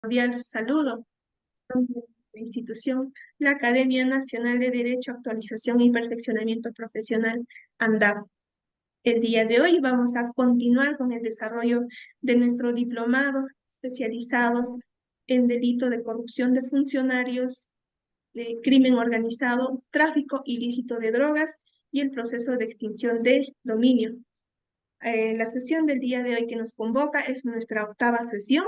Cordial saludo de la institución, la Academia Nacional de Derecho, Actualización y Perfeccionamiento Profesional, ANDAP. El día de hoy vamos a continuar con el desarrollo de nuestro diplomado especializado en delito de corrupción de funcionarios, de crimen organizado, tráfico ilícito de drogas y el proceso de extinción de dominio. La sesión del día de hoy que nos convoca es nuestra octava sesión,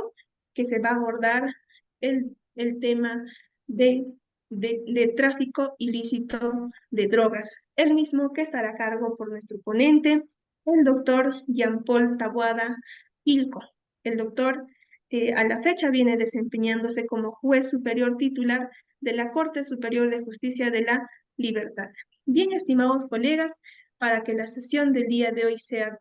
que se va a abordar el tema de tráfico ilícito de drogas. El mismo que estará a cargo por nuestro ponente, el doctor Jean-Paul Taboada Ilco. El doctor a la fecha viene desempeñándose como juez superior titular de la Corte Superior de Justicia de la Libertad. Bien, estimados colegas, para que la sesión del día de hoy sea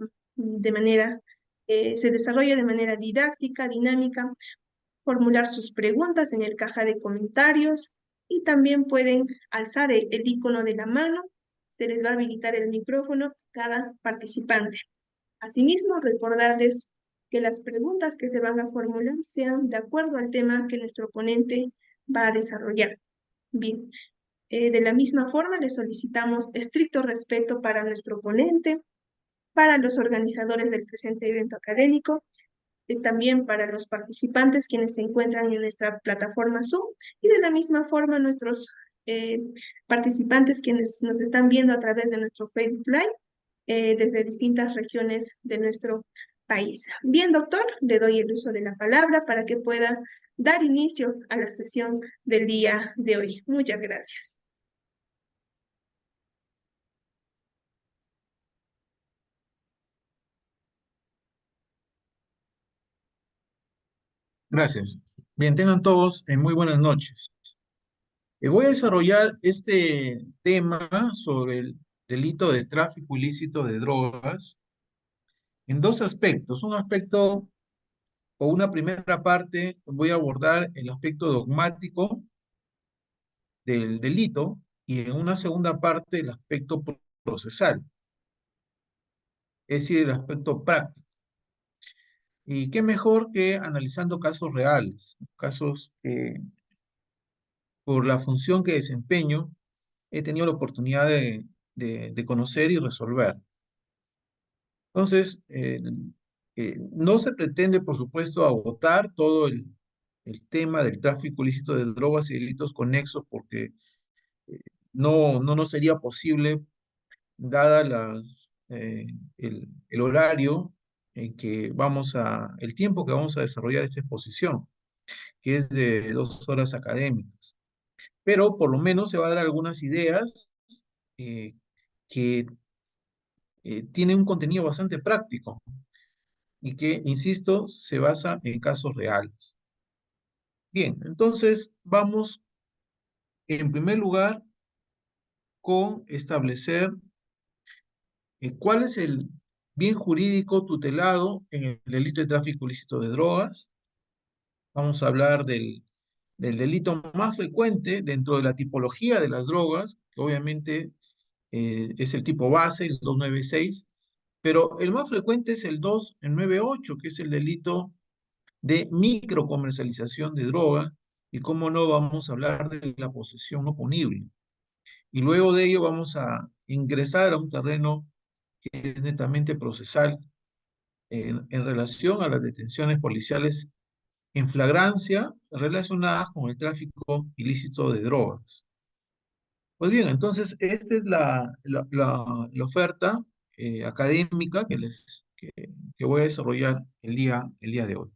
se desarrolle de manera didáctica, dinámica, formular sus preguntas en el caja de comentarios y también pueden alzar el icono de la mano, se les va a habilitar el micrófono a cada participante. Asimismo, recordarles que las preguntas que se van a formular sean de acuerdo al tema que nuestro ponente va a desarrollar. Bien, de la misma forma les solicitamos estricto respeto para nuestro ponente, para los organizadores del presente evento académico, también para los participantes quienes se encuentran en nuestra plataforma Zoom y de la misma forma nuestros eh, participantes quienes nos están viendo a través de nuestro Facebook Live desde distintas regiones de nuestro país. Bien, doctor, le doy el uso de la palabra para que pueda dar inicio a la sesión del día de hoy. Muchas gracias. Gracias. Bien, tengan todos muy buenas noches. Voy a desarrollar este tema sobre el delito de tráfico ilícito de drogas en dos aspectos. Un aspecto o una primera parte, voy a abordar el aspecto dogmático del delito y en una segunda parte el aspecto procesal, es decir, el aspecto práctico. Y qué mejor que analizando casos reales, casos que por la función que desempeño he tenido la oportunidad de conocer y resolver. Entonces, no se pretende, por supuesto, agotar todo el tema del tráfico ilícito de drogas y delitos conexos, porque eh, no nos sería posible, dada el horario en que el tiempo que vamos a desarrollar esta exposición, que es de 2 horas académicas. Pero por lo menos se va a dar algunas ideas eh, que tiene un contenido bastante práctico y que, insisto, se basa en casos reales. Bien, entonces vamos en primer lugar con establecer cuál es el bien jurídico tutelado en el delito de tráfico ilícito de drogas. Vamos a hablar del delito más frecuente dentro de la tipología de las drogas, que obviamente es el tipo base, el 296, pero el más frecuente es el 298, que es el delito de microcomercialización de droga, y cómo no vamos a hablar de la posesión no punible. Y luego de ello vamos a ingresar a un terreno que es netamente procesal en relación a las detenciones policiales en flagrancia relacionadas con el tráfico ilícito de drogas. Pues bien, entonces esta es la oferta académica que voy a desarrollar el día de hoy.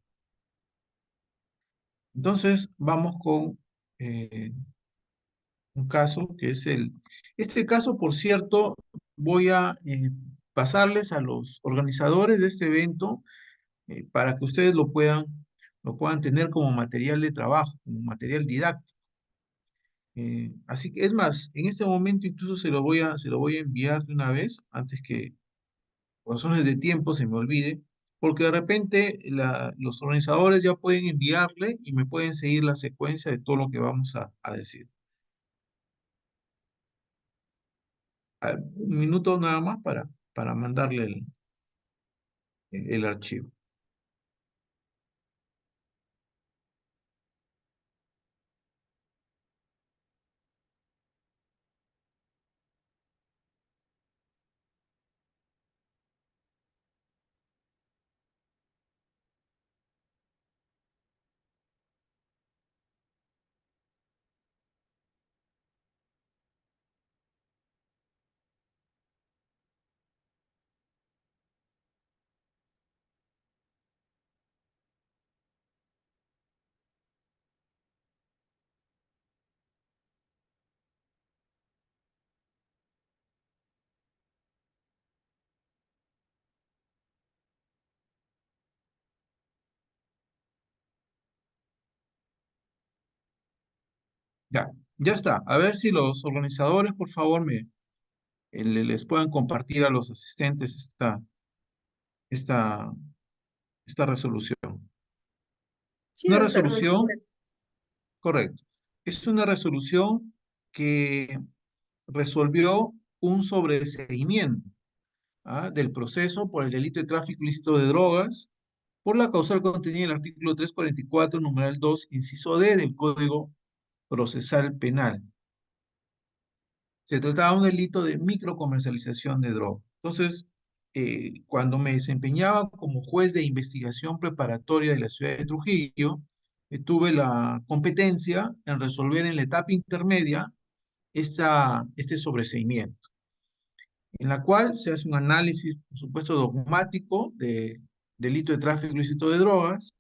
Entonces, vamos con un caso que es Este caso, por cierto, voy a pasarles a los organizadores de este evento para que ustedes lo puedan tener como material de trabajo, como material didáctico. Así que, es más, en este momento incluso se lo voy a enviar de una vez, antes que por razones de tiempo se me olvide, porque de repente los organizadores ya pueden enviarle y me pueden seguir la secuencia de todo lo que vamos a decir. Un minuto nada más para mandarle el archivo. Ya, ya está. A ver si los organizadores, por favor, les puedan compartir a los asistentes esta, esta resolución. Sí, Una doctor, muchas resolución, gracias. correcto. Es una resolución que resolvió un sobreseimiento, del proceso por el delito de tráfico ilícito de drogas por la causal contenida en el artículo 344, numeral 2, inciso D del Código Procesal Penal. Se trataba de un delito de microcomercialización de droga. Entonces, cuando me desempeñaba como juez de investigación preparatoria de la ciudad de Trujillo, tuve la competencia en resolver en la etapa intermedia este sobreseimiento, en la cual se hace un análisis, por supuesto, dogmático de delito de tráfico ilícito de drogas,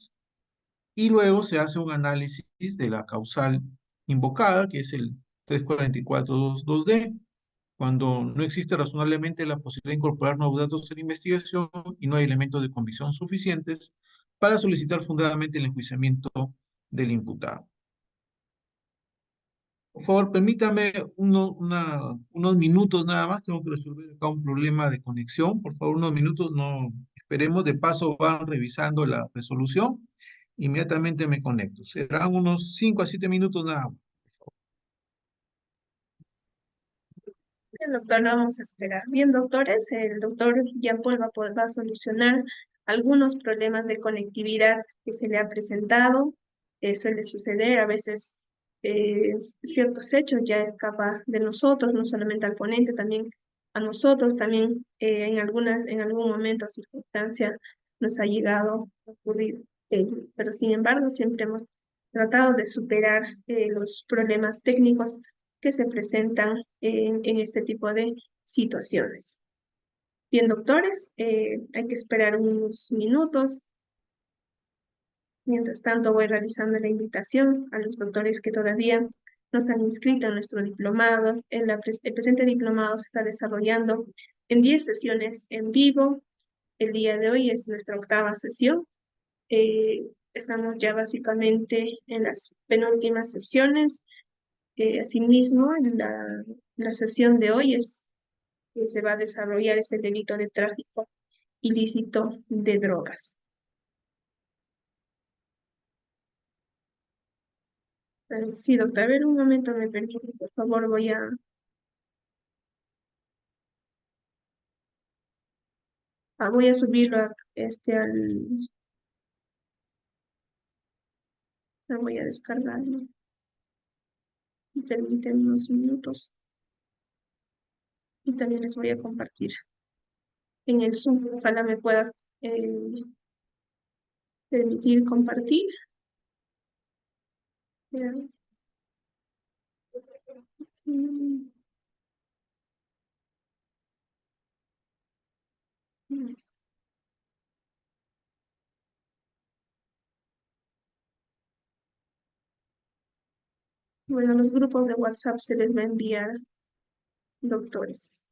y luego se hace un análisis de la causal invocada, que es el 344.2.2D, cuando no existe razonablemente la posibilidad de incorporar nuevos datos en la investigación y no hay elementos de convicción suficientes para solicitar fundadamente el enjuiciamiento del imputado. Por favor, permítame unos minutos nada más. Tengo que resolver acá un problema de conexión. Por favor, unos minutos, no esperemos. De paso, van revisando la resolución. Inmediatamente me conecto. Serán unos 5 a 7 minutos nada más. Bien, doctor, lo vamos a esperar. Bien, doctores, el doctor Jean Paul va a solucionar algunos problemas de conectividad que se le ha presentado. Suele suceder, a veces ciertos hechos ya escapan de nosotros, no solamente al ponente, también a nosotros, también en algún momento o circunstancia nos ha llegado a ocurrir. Pero sin embargo, siempre hemos tratado de superar los problemas técnicos que se presentan en este tipo de situaciones. Bien, doctores, hay que esperar unos minutos. Mientras tanto, voy realizando la invitación a los doctores que todavía no se han inscrito en nuestro diplomado. El presente diplomado se está desarrollando en 10 sesiones en vivo. El día de hoy es nuestra octava sesión. Estamos ya básicamente en las penúltimas sesiones. Asimismo, la sesión de hoy que se va a desarrollar es el delito de tráfico ilícito de drogas. Sí, doctor, a ver un momento, me permite, por favor, voy a subirlo voy a descargarlo. Permiten unos minutos y también les voy a compartir en el Zoom. Ojalá me pueda eh, permitir compartir. Ya. Mm, mm. Bueno, los grupos de WhatsApp se les va a enviar, doctores.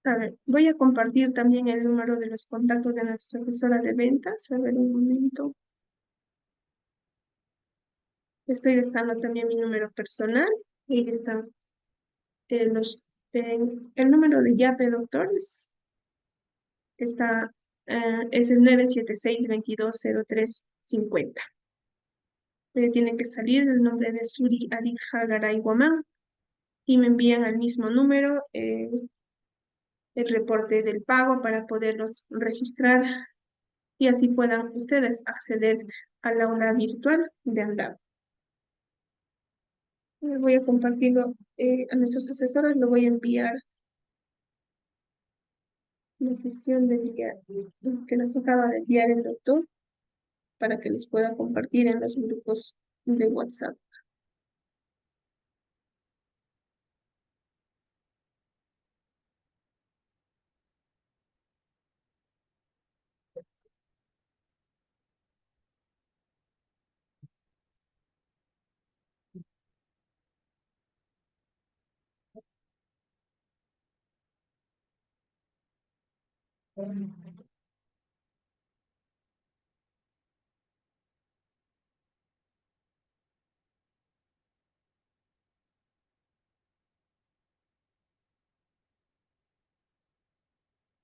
A ver, voy a compartir también el número de los contactos de nuestra asesora de ventas. A ver, un momento. Estoy dejando también mi número personal. Ahí están los, el número de YAPE, doctores. Está, es el 976-220350. Tiene que salir el nombre de Suri Adit Hagaray Guamán y me envían al mismo número el reporte del pago para poderlos registrar y así puedan ustedes acceder al aula virtual de Andado. Voy a compartirlo a nuestros asesores, lo voy a enviar la sesión del día que nos acaba de enviar el doctor para que les pueda compartir en los grupos de WhatsApp.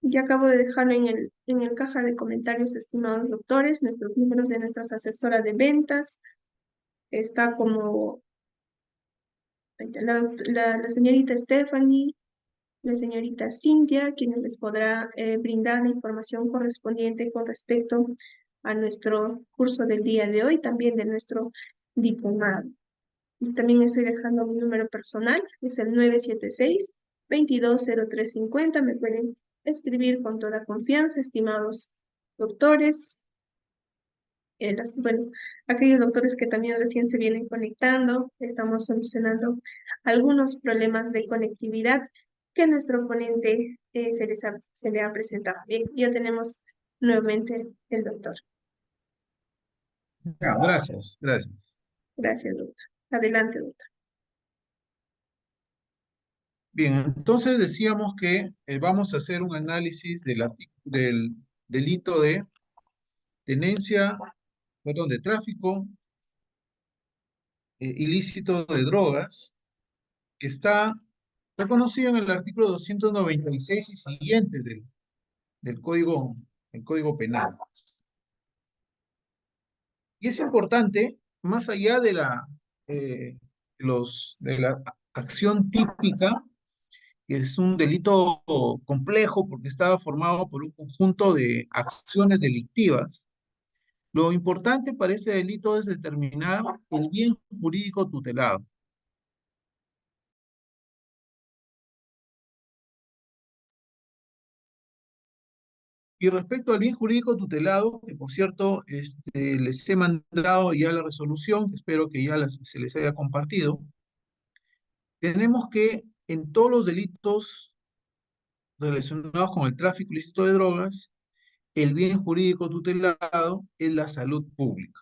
Ya acabo de dejar en el caja de comentarios, estimados doctores, nuestros números de nuestras asesoras de ventas. Está como la señorita Stephanie, la señorita Cintia, quienes les podrá brindar la información correspondiente con respecto a nuestro curso del día de hoy, también de nuestro diplomado. Y también estoy dejando mi número personal, es el 976-220350. Me pueden escribir con toda confianza, estimados doctores. Bueno, aquellos doctores que también recién se vienen conectando, estamos solucionando algunos problemas de conectividad que a nuestro ponente se le ha presentado. Bien, ya tenemos nuevamente el doctor. Ya, gracias, gracias. Gracias, doctor. Adelante, doctor. Bien, entonces decíamos que vamos a hacer un análisis del delito de tenencia, perdón, de tráfico ilícito de drogas, que está reconocido en el artículo 296 y siguientes del Código Penal. Y es importante, más allá de de la acción típica, que es un delito complejo porque estaba formado por un conjunto de acciones delictivas. Lo importante para este delito es determinar el bien jurídico tutelado. Y respecto al bien jurídico tutelado, que por cierto les he mandado ya la resolución, que espero que ya se les haya compartido, tenemos que en todos los delitos relacionados con el tráfico ilícito de drogas, el bien jurídico tutelado es la salud pública.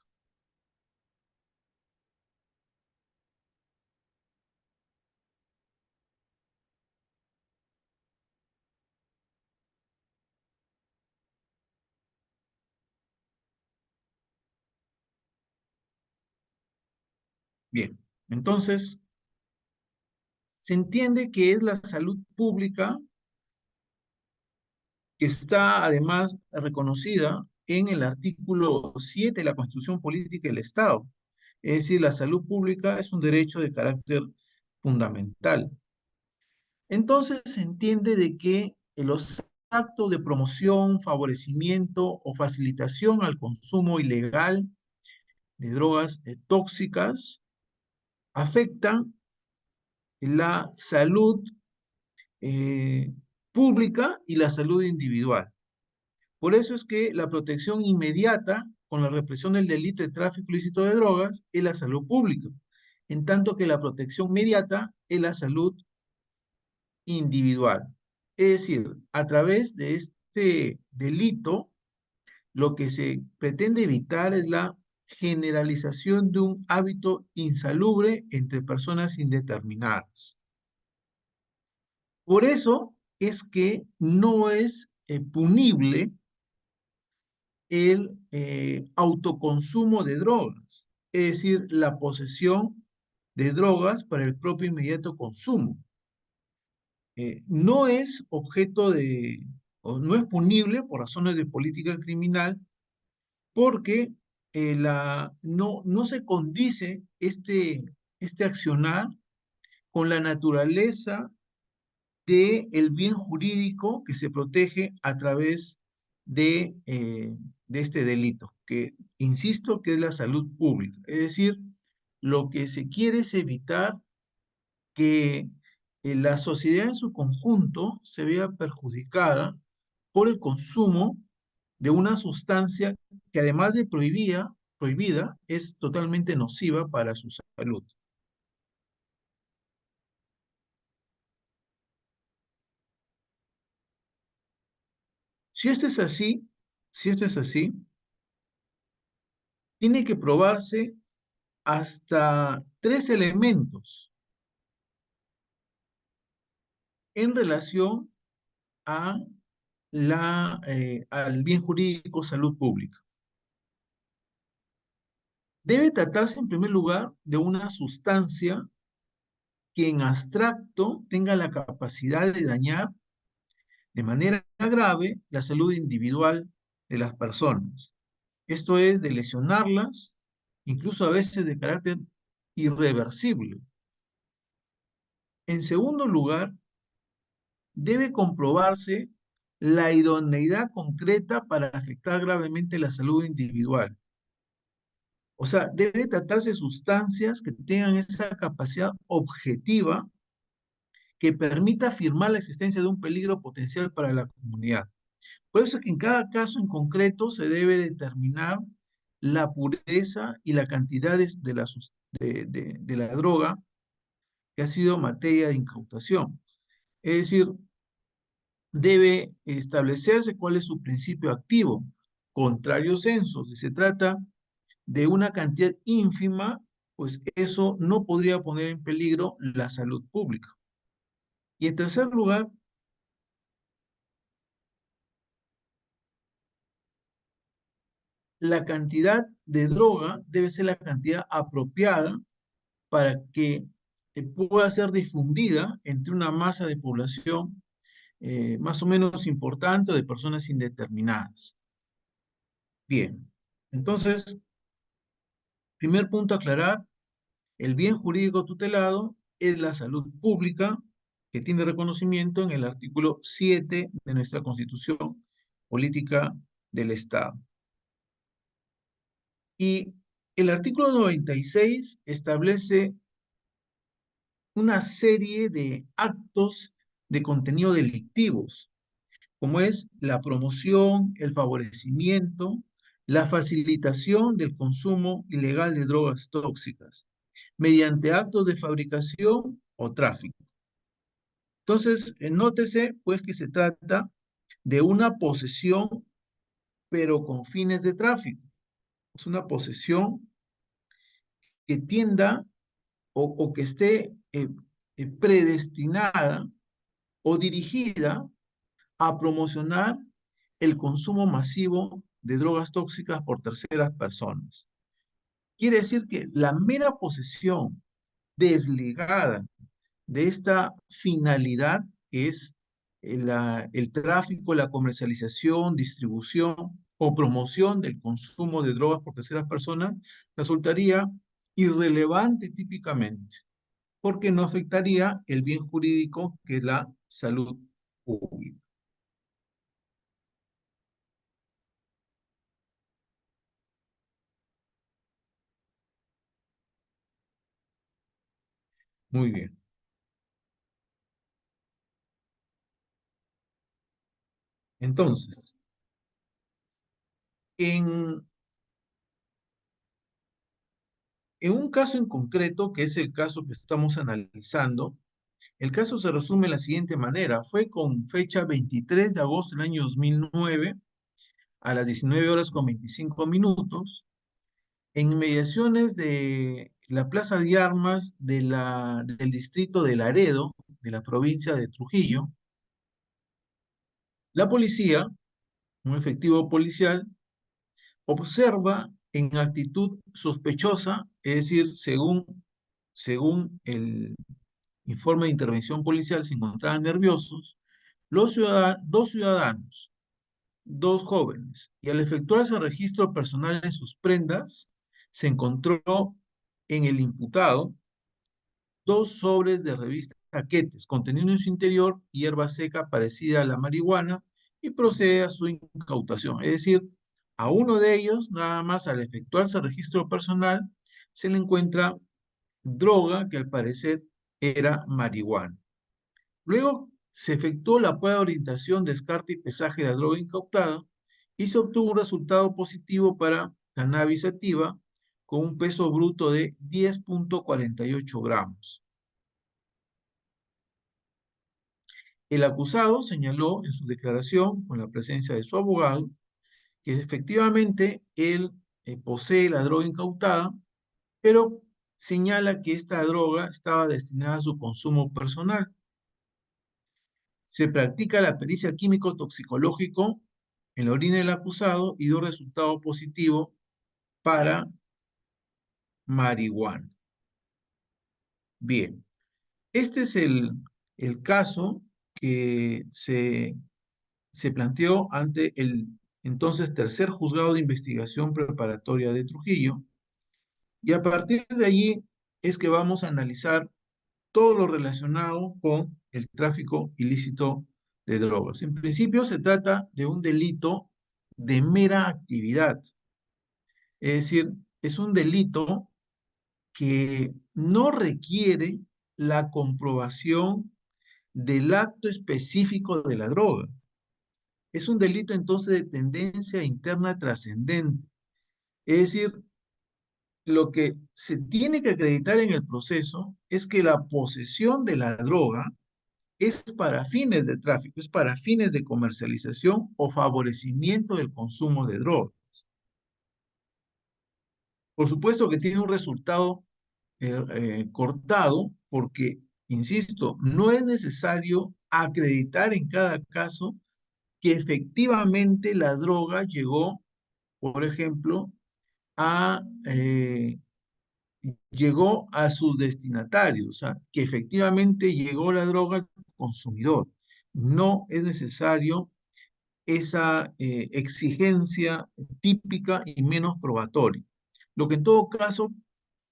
Bien, entonces se entiende que es la salud pública que está además reconocida en el artículo 7 de la Constitución Política del Estado. Es decir, la salud pública es un derecho de carácter fundamental. Entonces se entiende de que los actos de promoción, favorecimiento o facilitación al consumo ilegal de drogas tóxicas afectan la salud eh, pública y la salud individual. Por eso es que la protección inmediata con la represión del delito de tráfico ilícito de drogas es la salud pública, en tanto que la protección inmediata es la salud individual. Es decir, a través de este delito, lo que se pretende evitar es la generalización de un hábito insalubre entre personas indeterminadas. Por eso es que no es punible el autoconsumo de drogas, es decir, la posesión de drogas para el propio inmediato consumo. No es objeto o no es punible por razones de política criminal porque no se condice este accionar con la naturaleza del bien jurídico que se protege a través de este delito, que insisto que es la salud pública. Es decir, lo que se quiere es evitar que la sociedad en su conjunto se vea perjudicada por el consumo de una sustancia que además de prohibida, es totalmente nociva para su salud. Si esto es así, si esto es así, tiene que probarse hasta tres elementos en relación a al bien jurídico salud pública. Debe tratarse en primer lugar de una sustancia que en abstracto tenga la capacidad de dañar de manera grave la salud individual de las personas. Esto es, de lesionarlas, incluso a veces de carácter irreversible. En segundo lugar, debe comprobarse la idoneidad concreta para afectar gravemente la salud individual. O sea, debe tratarse de sustancias que tengan esa capacidad objetiva que permita afirmar la existencia de un peligro potencial para la comunidad. Por eso es que en cada caso en concreto se debe determinar la pureza y la cantidad de la droga que ha sido materia de incautación. Es decir, debe establecerse cuál es su principio activo. Contrario censo, si se trata de una cantidad ínfima, pues eso no podría poner en peligro la salud pública. Y en tercer lugar, la cantidad de droga debe ser la cantidad apropiada para que pueda ser difundida entre una masa de población más o menos importante de personas indeterminadas. Bien, entonces, primer punto a aclarar, el bien jurídico tutelado es la salud pública que tiene reconocimiento en el artículo 7 de nuestra Constitución Política del Estado. Y el artículo 96 establece una serie de actos de contenido delictivos, como es la promoción, el favorecimiento, la facilitación del consumo ilegal de drogas tóxicas, mediante actos de fabricación o tráfico. Entonces, nótese pues que se trata de una posesión, pero con fines de tráfico. Es una posesión que tienda o que esté predestinada o dirigida a promocionar el consumo masivo de drogas tóxicas por terceras personas. Quiere decir que la mera posesión desligada de esta finalidad, que es el tráfico, la comercialización, distribución o promoción del consumo de drogas por terceras personas, resultaría irrelevante típicamente, porque no afectaría el bien jurídico que es la salud pública. Muy bien. Entonces, en, en un caso en concreto, que es el caso que estamos analizando, el caso se resume de la siguiente manera. Fue con fecha 23 de agosto del año 2009, a las 19 horas con 25 minutos, en inmediaciones de la Plaza de Armas del distrito de Laredo, de la provincia de Trujillo, la policía, un efectivo policial, observa en actitud sospechosa, es decir, según el informe de intervención policial, se encontraban nerviosos, dos ciudadanos, dos jóvenes, y al efectuarse el registro personal en sus prendas, se encontró en el imputado dos sobres de revista paquetes conteniendo en su interior hierba seca parecida a la marihuana y procede a su incautación. Es decir, a uno de ellos, nada más al efectuarse el registro personal, se le encuentra droga que al parecer era marihuana. Luego se efectuó la prueba de orientación, descarte y pesaje de la droga incautada y se obtuvo un resultado positivo para cannabis sativa con un peso bruto de 10,48 gramos. El acusado señaló en su declaración, con la presencia de su abogado, que efectivamente él posee la droga incautada, pero señala que esta droga estaba destinada a su consumo personal. Se practica la pericia químico-toxicológico en la orina del acusado y dio resultado positivo para marihuana. Bien, este es el caso que se planteó ante el entonces tercer juzgado de investigación preparatoria de Trujillo, y a partir de allí es que vamos a analizar todo lo relacionado con el tráfico ilícito de drogas. En principio se trata de un delito de mera actividad, es decir, es un delito que no requiere la comprobación del acto específico de la droga. Es un delito entonces de tendencia interna trascendente. Es decir, lo que se tiene que acreditar en el proceso es que la posesión de la droga es para fines de tráfico, es para fines de comercialización o favorecimiento del consumo de droga. Por supuesto que tiene un resultado cortado porque, insisto, no es necesario acreditar en cada caso que efectivamente la droga llegó, por ejemplo, a, eh, llegó a sus destinatarios, o sea, que efectivamente llegó la droga al consumidor. No es necesario esa exigencia típica y menos probatoria. Lo que en todo caso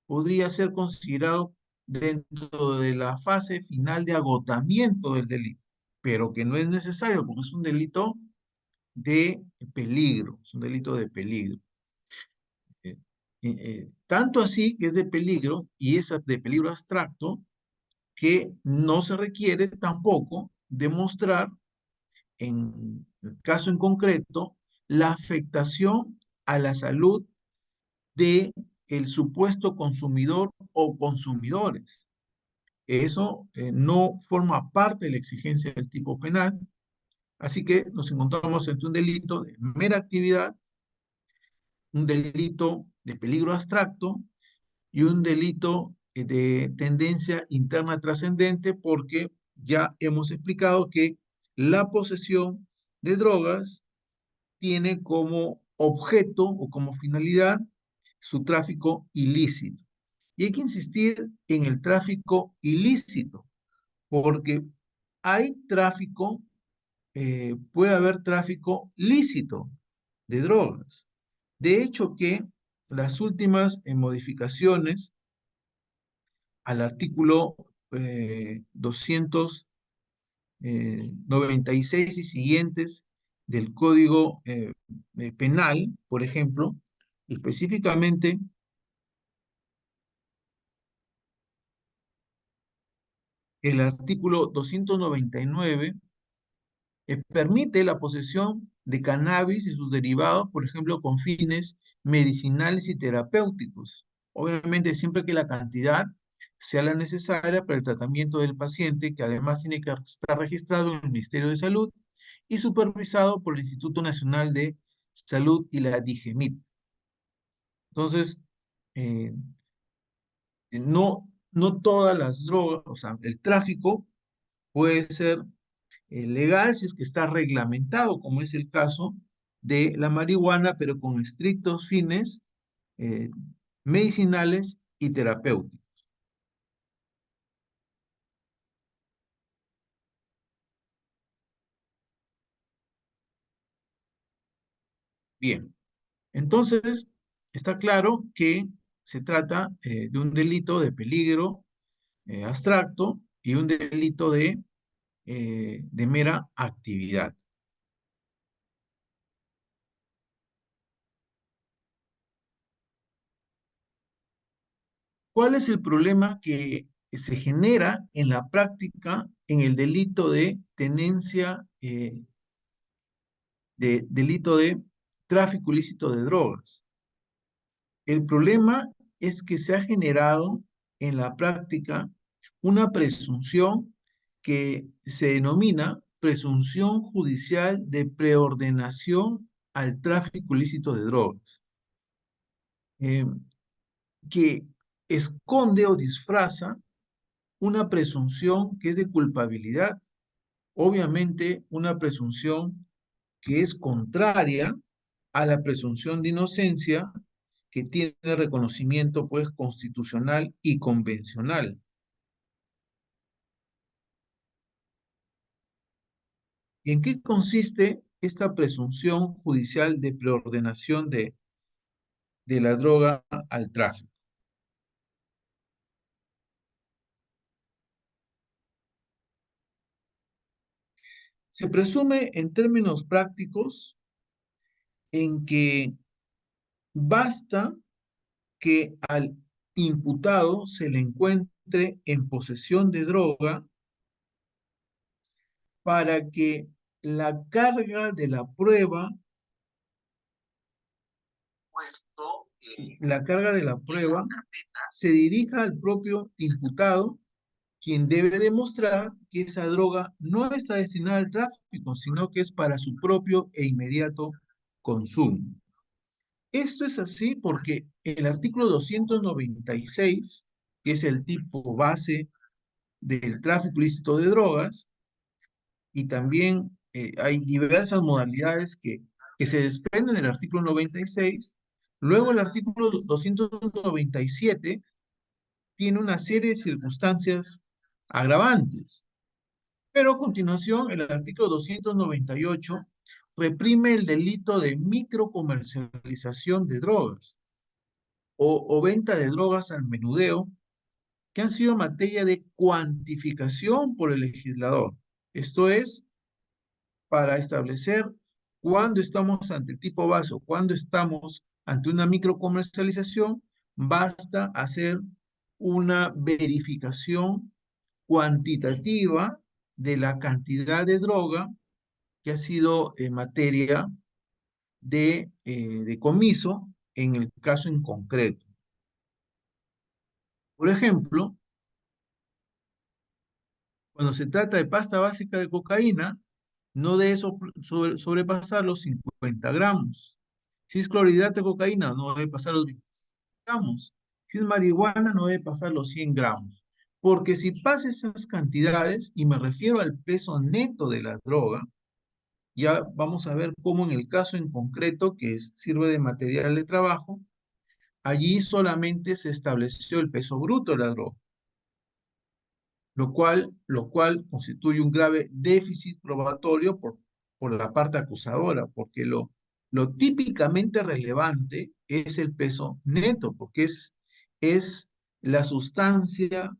podría ser considerado dentro de la fase final de agotamiento del delito, pero que no es necesario porque es un delito de peligro, es un delito de peligro. Tanto así que es de peligro y es de peligro abstracto que no se requiere tampoco demostrar en el caso en concreto la afectación a la salud de el supuesto consumidor o consumidores. Eso no forma parte de la exigencia del tipo penal, así que nos encontramos ante un delito de mera actividad, un delito de peligro abstracto y un delito de tendencia interna trascendente porque ya hemos explicado que la posesión de drogas tiene como objeto o como finalidad su tráfico ilícito. Y hay que insistir en el tráfico ilícito, porque hay tráfico, puede haber tráfico lícito de drogas. De hecho que las últimas modificaciones al artículo 296 y siguientes del Código Penal, por ejemplo, específicamente el artículo 299 permite la posesión de cannabis y sus derivados, por ejemplo, con fines medicinales y terapéuticos. Obviamente, siempre que la cantidad sea la necesaria para el tratamiento del paciente, que además tiene que estar registrado en el Ministerio de Salud y supervisado por el Instituto Nacional de Salud y la DIGEMIT. Entonces, eh, no todas las drogas, o sea, el tráfico puede ser legal si es que está reglamentado, como es el caso de la marihuana, pero con estrictos fines eh, medicinales y terapéuticos. Bien, entonces está claro que se trata de un delito de peligro abstracto y un delito de mera actividad. ¿Cuál es el problema que se genera en la práctica en el delito de tenencia, delito de tráfico ilícito de drogas. El problema es que se ha generado en la práctica una presunción que se denomina presunción judicial de preordenación al tráfico ilícito de drogas, eh, que esconde o disfraza una presunción que es de culpabilidad, obviamente una presunción que es contraria a la presunción de inocencia que tiene reconocimiento pues constitucional y convencional. ¿Y en qué consiste esta presunción judicial de preordenación de la droga al tráfico? Se presume en términos prácticos en que basta que al imputado se le encuentre en posesión de droga para que la carga de la prueba, la carga de la prueba se dirija al propio imputado, quien debe demostrar que esa droga no está destinada al tráfico, sino que es para su propio e inmediato consumo. Esto es así porque el artículo 296, que es el tipo base del tráfico ilícito de drogas, y también hay diversas modalidades que se desprenden del artículo 96. Luego el artículo 297 tiene una serie de circunstancias agravantes, pero a continuación el artículo 298 reprime el delito de microcomercialización de drogas o venta de drogas al menudeo que han sido materia de cuantificación por el legislador. Esto es, para establecer cuándo estamos ante el tipo base o cuándo estamos ante una microcomercialización, basta hacer una verificación cuantitativa de la cantidad de droga que ha sido materia de decomiso en el caso en concreto. Por ejemplo, cuando se trata de pasta básica de cocaína, no debe sobrepasar los 50 gramos. Si es clorhidrato de cocaína, no debe pasar los 20 gramos. Si es marihuana, no debe pasar los 100 gramos. Porque si pasa esas cantidades, y me refiero al peso neto de la droga, ya vamos a ver cómo en el caso en concreto, que sirve de material de trabajo, allí solamente se estableció el peso bruto de la droga, lo cual constituye un grave déficit probatorio por la parte acusadora, porque lo típicamente relevante es el peso neto, porque es la sustancia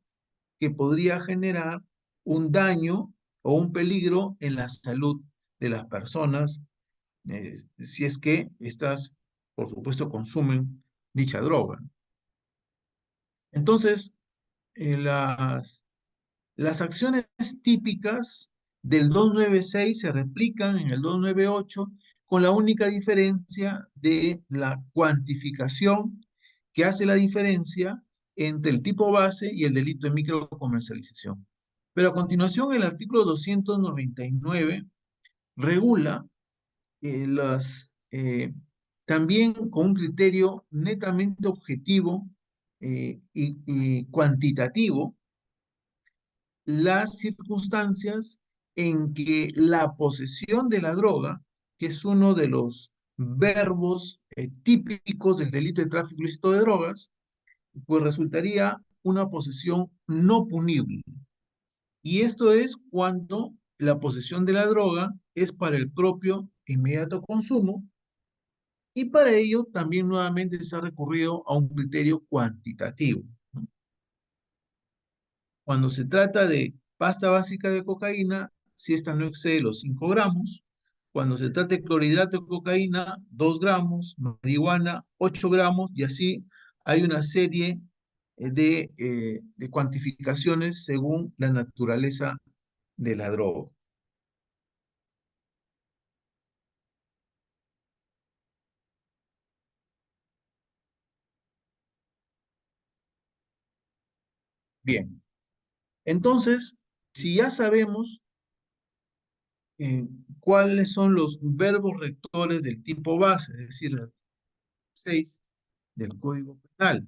que podría generar un daño o un peligro en la salud de las personas, si es que estas, por supuesto, consumen dicha droga. Entonces, las acciones típicas del 296 se replican en el 298 con la única diferencia de la cuantificación que hace la diferencia entre el tipo base y el delito de microcomercialización. Pero a continuación el artículo 299 regula también con un criterio netamente objetivo y cuantitativo las circunstancias en que la posesión de la droga, que es uno de los verbos típicos del delito de tráfico ilícito de drogas, pues resultaría una posesión no punible. Y esto es cuando la posesión de la droga es para el propio inmediato consumo, y para ello también nuevamente se ha recurrido a un criterio cuantitativo. Cuando se trata de pasta básica de cocaína, si esta no excede los 5 gramos. Cuando se trata de clorhidrato de cocaína, 2 gramos, marihuana, 8 gramos, y así hay una serie de cuantificaciones según la naturaleza de la droga. Bien, entonces, si ya sabemos eh, cuáles son los verbos rectores del tipo base, es decir, el 6 del Código Penal,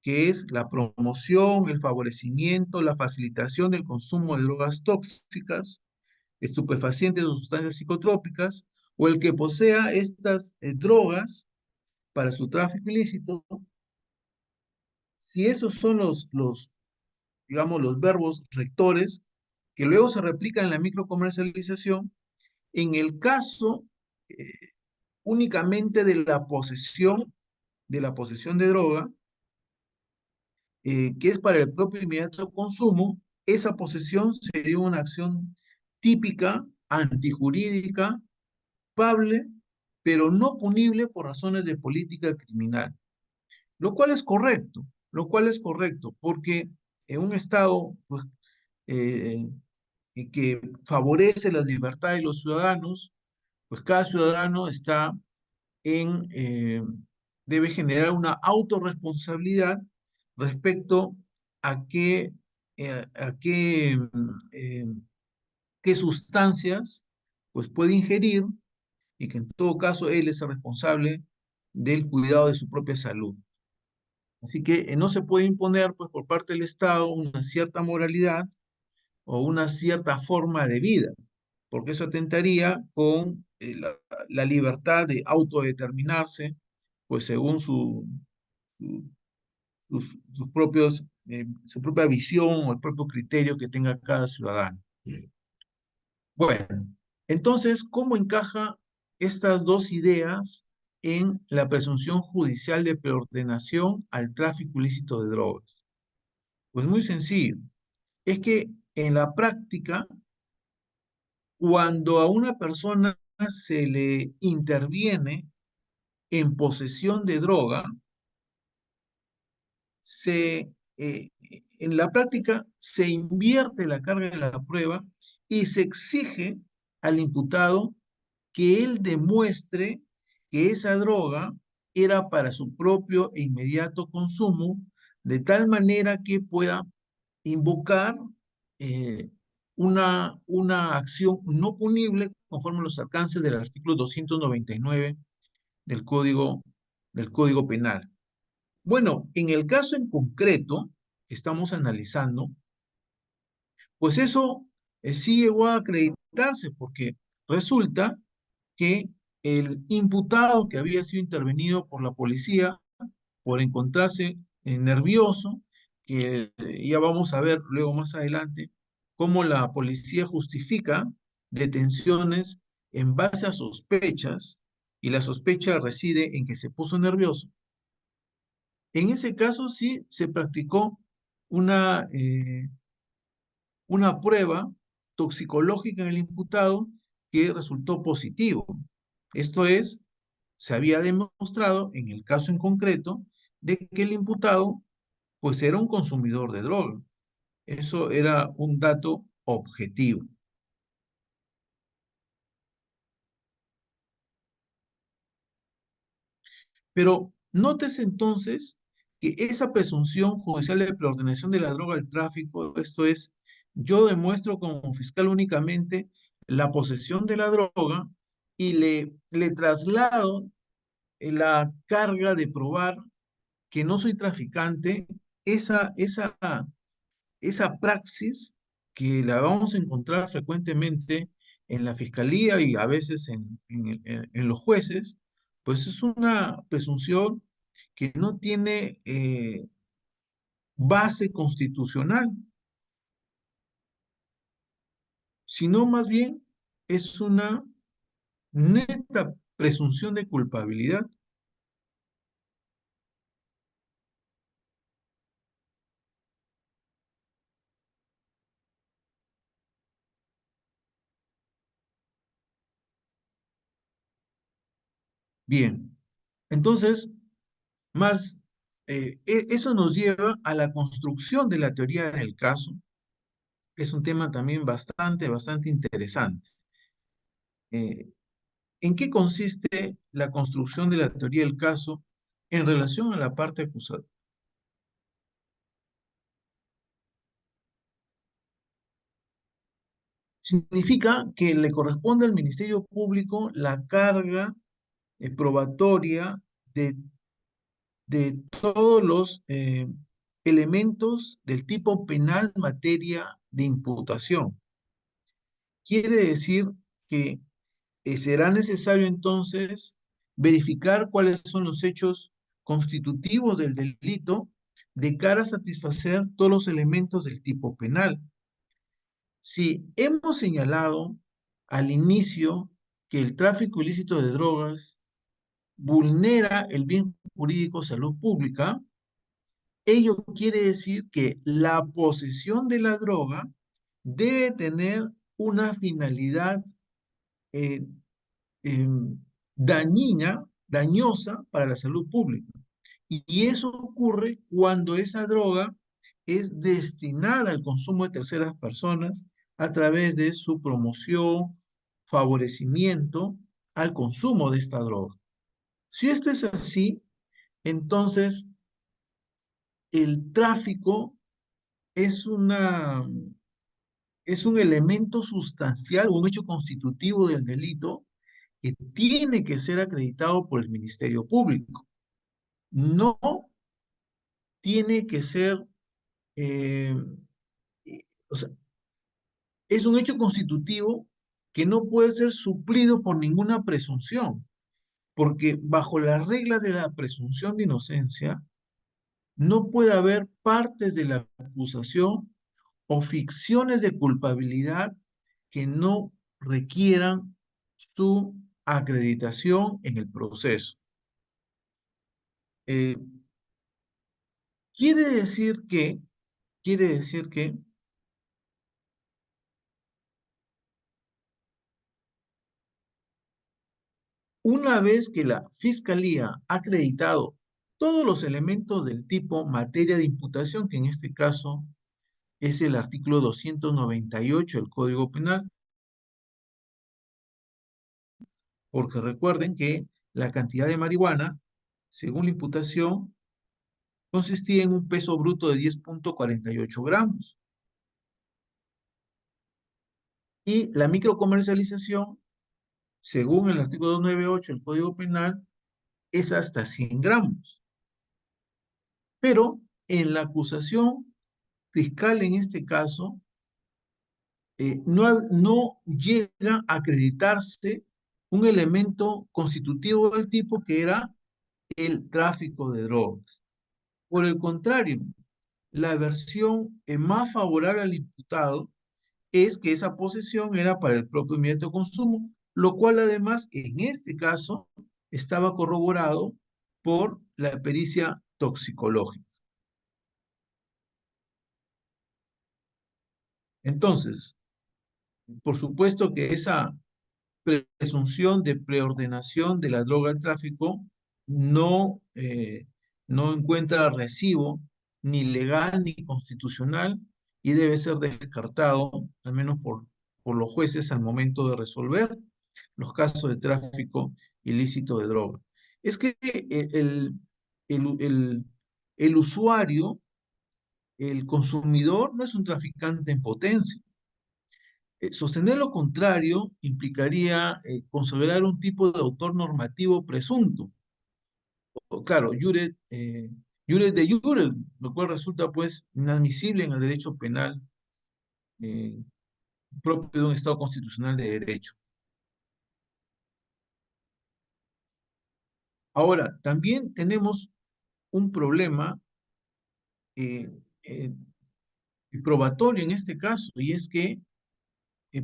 que es la promoción, el favorecimiento, la facilitación del consumo de drogas tóxicas, estupefacientes o sustancias psicotrópicas, o el que posea estas drogas para su tráfico ilícito. Si esos son digamos, los verbos rectores que luego se replican en la microcomercialización, en el caso eh, únicamente de la posesión de droga, que es para el propio inmediato consumo, esa posesión sería una acción típica, antijurídica, culpable, pero no punible por razones de política criminal. Lo cual es correcto, lo cual es correcto, porque en un Estado pues, eh, que favorece la libertad de los ciudadanos, pues cada ciudadano debe generar una autorresponsabilidad respecto a a qué sustancias pues puede ingerir y que en todo caso él es el responsable del cuidado de su propia salud. Así que no se puede imponer pues por parte del Estado una cierta moralidad o una cierta forma de vida, porque eso atentaría con la libertad de autodeterminarse, pues según su- sus propios, su propia visión o el propio criterio que tenga cada ciudadano. Bueno, entonces, ¿cómo encaja estas dos ideas en la presunción judicial de preordenación al tráfico ilícito de drogas? Pues muy sencillo. Es que en la práctica, cuando a una persona se le interviene en posesión de droga, se, eh, en la práctica se invierte la carga de la prueba y se exige al imputado que él demuestre que esa droga era para su propio e inmediato consumo, de tal manera que pueda invocar eh, una acción no punible conforme a los alcances del artículo 299 del del Código Penal. Bueno, en el caso en concreto que estamos analizando, pues eso sí llegó a acreditarse porque resulta que el imputado que había sido intervenido por la policía por encontrarse nervioso, que ya vamos a ver luego más adelante cómo la policía justifica detenciones en base a sospechas y la sospecha reside en que se puso nervioso. En ese caso sí se practicó una, eh, una prueba toxicológica en el imputado que resultó positivo. Esto es, se había demostrado en el caso en concreto de que el imputado pues era un consumidor de droga. Eso era un dato objetivo. Pero nótese entonces que esa presunción judicial de preordenación de la droga al tráfico, esto es, yo demuestro como fiscal únicamente la posesión de la droga y le traslado la carga de probar que no soy traficante, esa, esa, esa praxis que la vamos a encontrar frecuentemente en la fiscalía y a veces en los jueces, pues es una presunción que no tiene base constitucional, sino más bien es una neta presunción de culpabilidad. Bien, entonces, más eso nos lleva a la construcción de la teoría del caso, que es un tema también bastante interesante. Eh, ¿En qué consiste la construcción de la teoría del caso en relación a la parte acusada? Significa que le corresponde al Ministerio Público la carga probatoria de, de todos los elementos del tipo penal materia de imputación. Quiere decir que será necesario entonces verificar cuáles son los hechos constitutivos del delito de cara a satisfacer todos los elementos del tipo penal. Si hemos señalado al inicio que el tráfico ilícito de drogas vulnera el bien jurídico salud pública, ello quiere decir que la posesión de la droga debe tener una finalidad eh, dañosa para la salud pública. Y eso ocurre cuando esa droga es destinada al consumo de terceras personas a través de su promoción, favorecimiento al consumo de esta droga. Si esto es así, entonces el tráfico es es un elemento sustancial, un hecho constitutivo del delito que tiene que ser acreditado por el Ministerio Público. No tiene que ser, eh, o sea, es un hecho constitutivo que no puede ser suplido por ninguna presunción, porque bajo las reglas de la presunción de inocencia, no puede haber partes de la acusación o ficciones de culpabilidad que no requieran su acreditación en el proceso. Eh, quiere decir que, quiere decir que una vez que la Fiscalía ha acreditado todos los elementos del tipo materia de imputación, que en este caso es el artículo 298 del Código Penal, porque recuerden que la cantidad de marihuana, según la imputación, consistía en un peso bruto de 10,48 gramos. Y la microcomercialización, según el artículo 298 del Código Penal, es hasta 100 gramos. Pero en la acusación fiscal, en este caso, no llega a acreditarse un elemento constitutivo del tipo que era el tráfico de drogas. Por el contrario, la versión más favorable al imputado es que esa posesión era para el propio inmediato consumo, lo cual además en este caso estaba corroborado por la pericia toxicológica. Entonces, por supuesto que esa presunción de preordenación de la droga al tráfico no, no encuentra recibo ni legal ni constitucional y debe ser descartado, al menos por los jueces al momento de resolver los casos de tráfico ilícito de droga. Es que el, el, el usuario, el consumidor, no es un traficante en potencia. Sostener lo contrario implicaría considerar un tipo de autor normativo presunto. Claro, jure de jure, lo cual resulta pues inadmisible en el derecho penal eh, propio de un Estado constitucional de derecho. Ahora, también tenemos un problema eh, eh, probatorio en este caso, y es que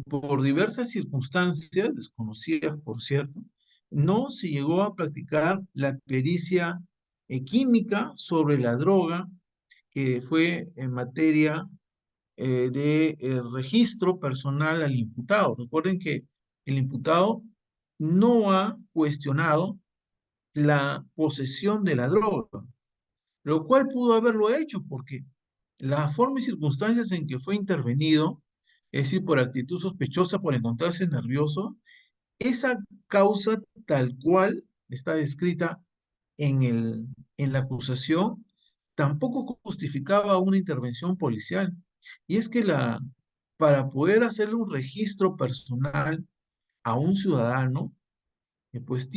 por diversas circunstancias, desconocidas por cierto, no se llegó a practicar la pericia química sobre la droga que fue en materia de registro personal al imputado. Recuerden que el imputado no ha cuestionado la posesión de la droga. lo cual pudo haberlo hecho porque la forma y circunstancias en que fue intervenido, es decir, por actitud sospechosa, por encontrarse nervioso, esa causa tal cual está descrita en la acusación, tampoco justificaba una intervención policial. Y es que para poder hacerle un registro personal a un ciudadano, pues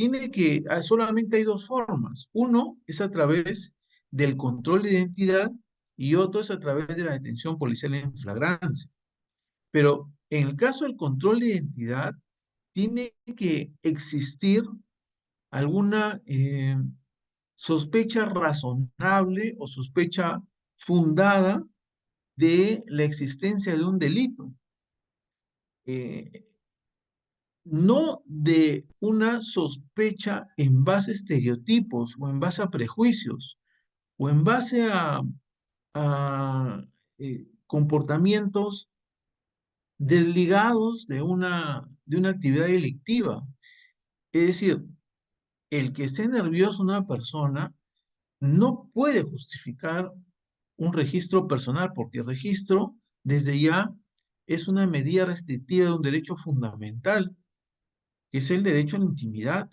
solamente hay dos formas. Uno es a través del control de identidad y otro es a través de la detención policial en flagrancia. Pero en el caso del control de identidad, tiene que existir alguna sospecha razonable o sospecha fundada de la existencia de un delito. Eh, no de una sospecha en base a estereotipos o en base a prejuicios o en base a comportamientos desligados de una actividad delictiva. Es decir, el que esté nervioso una persona no puede justificar un registro personal, porque el registro, desde ya, es una medida restrictiva de un derecho fundamental, que es el derecho a la intimidad.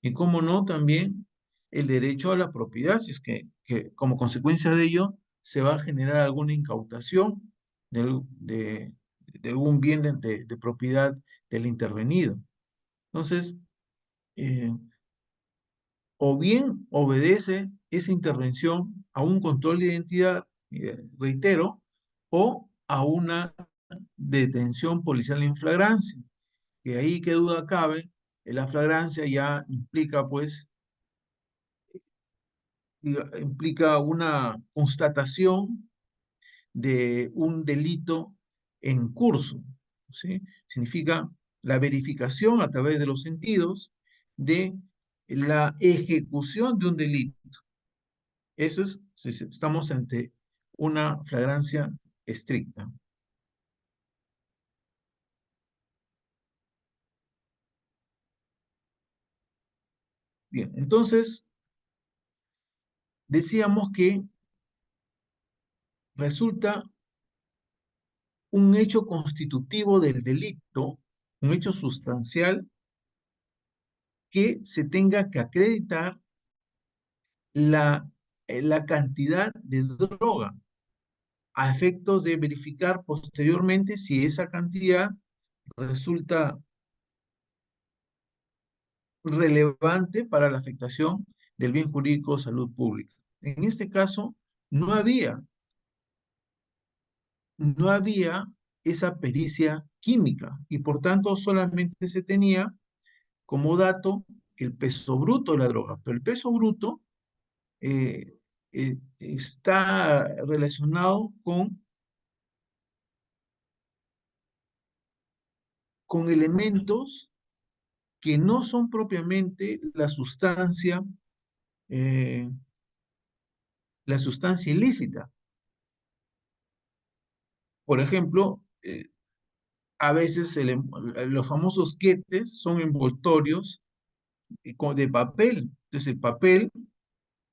Y cómo no, también el derecho a la propiedad, si es que como consecuencia de ello se va a generar alguna incautación de algún bien de propiedad del intervenido. Entonces, eh, o bien obedece esa intervención a un control de identidad, reitero, o a una detención policial en flagrancia, que ahí qué duda cabe, la flagrancia ya implica pues implica una constatación de un delito en curso, ¿sí? Significa la verificación a través de los sentidos de la ejecución de un delito. Eso es si estamos ante una flagrancia estricta. Bien, entonces decíamos que resulta un hecho constitutivo del delito, un hecho sustancial que se tenga que acreditar la, la cantidad de droga a efectos de verificar posteriormente si esa cantidad resulta relevante para la afectación del bien jurídico de salud pública. En este caso, no había, no había esa pericia química y por tanto solamente se tenía como dato el peso bruto de la droga, pero el peso bruto eh, está relacionado con elementos que no son propiamente eh, la sustancia ilícita. Por ejemplo, a veces los famosos quetes son envoltorios de papel. Entonces el papel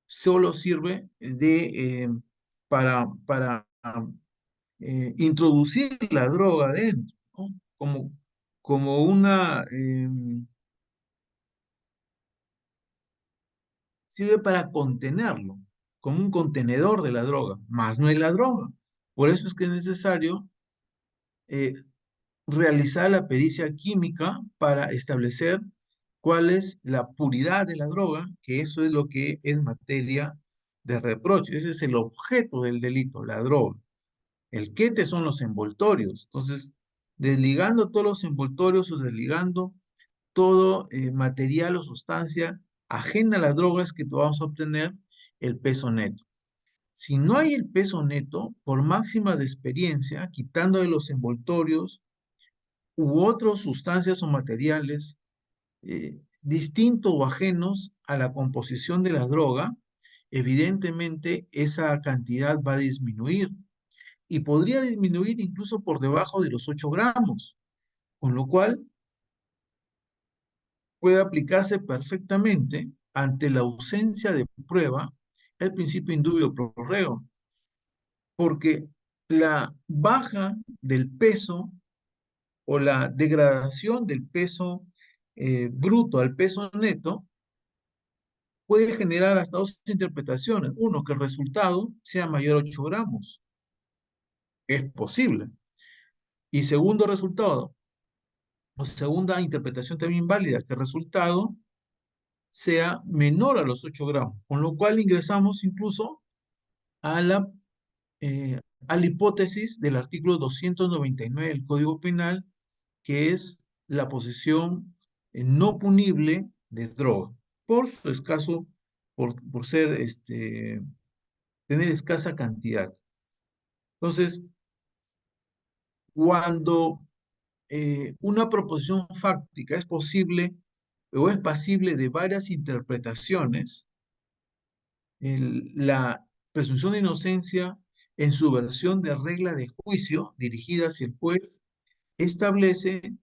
solo sirve para introducir la droga dentro, ¿no? Como sirve para contenerlo, como un contenedor de la droga, más no es la droga. Por eso es que es necesario eh, realizar la pericia química para establecer cuál es la puridad de la droga, que eso es lo que es materia de reproche. Ese es el objeto del delito, la droga. El quete son los envoltorios. Entonces, desligando todos los envoltorios o desligando todo material o sustancia ajena a las drogas que tú vamos a obtener el peso neto. Si no hay el peso neto, por máxima de experiencia, quitando de los envoltorios u otras sustancias o materiales distintos o ajenos a la composición de la droga, evidentemente esa cantidad va a disminuir y podría disminuir incluso por debajo de los 8 gramos, con lo cual puede aplicarse perfectamente ante la ausencia de prueba el principio indubio pro reo, porque la baja del peso o la degradación del peso bruto al peso neto puede generar hasta dos interpretaciones. Uno, que el resultado sea mayor a 8 gramos. Es posible. Y segundo resultado, o segunda interpretación también válida, que el resultado sea menor a los 8 gramos, con lo cual ingresamos incluso a eh, a la hipótesis del artículo 299 del Código Penal, que es la posesión no punible de droga, por su escaso, por ser, tener escasa cantidad. Entonces, cuando una proposición fáctica es posible o es pasible de varias interpretaciones, la presunción de inocencia en su versión de regla de juicio dirigida hacia el juez establece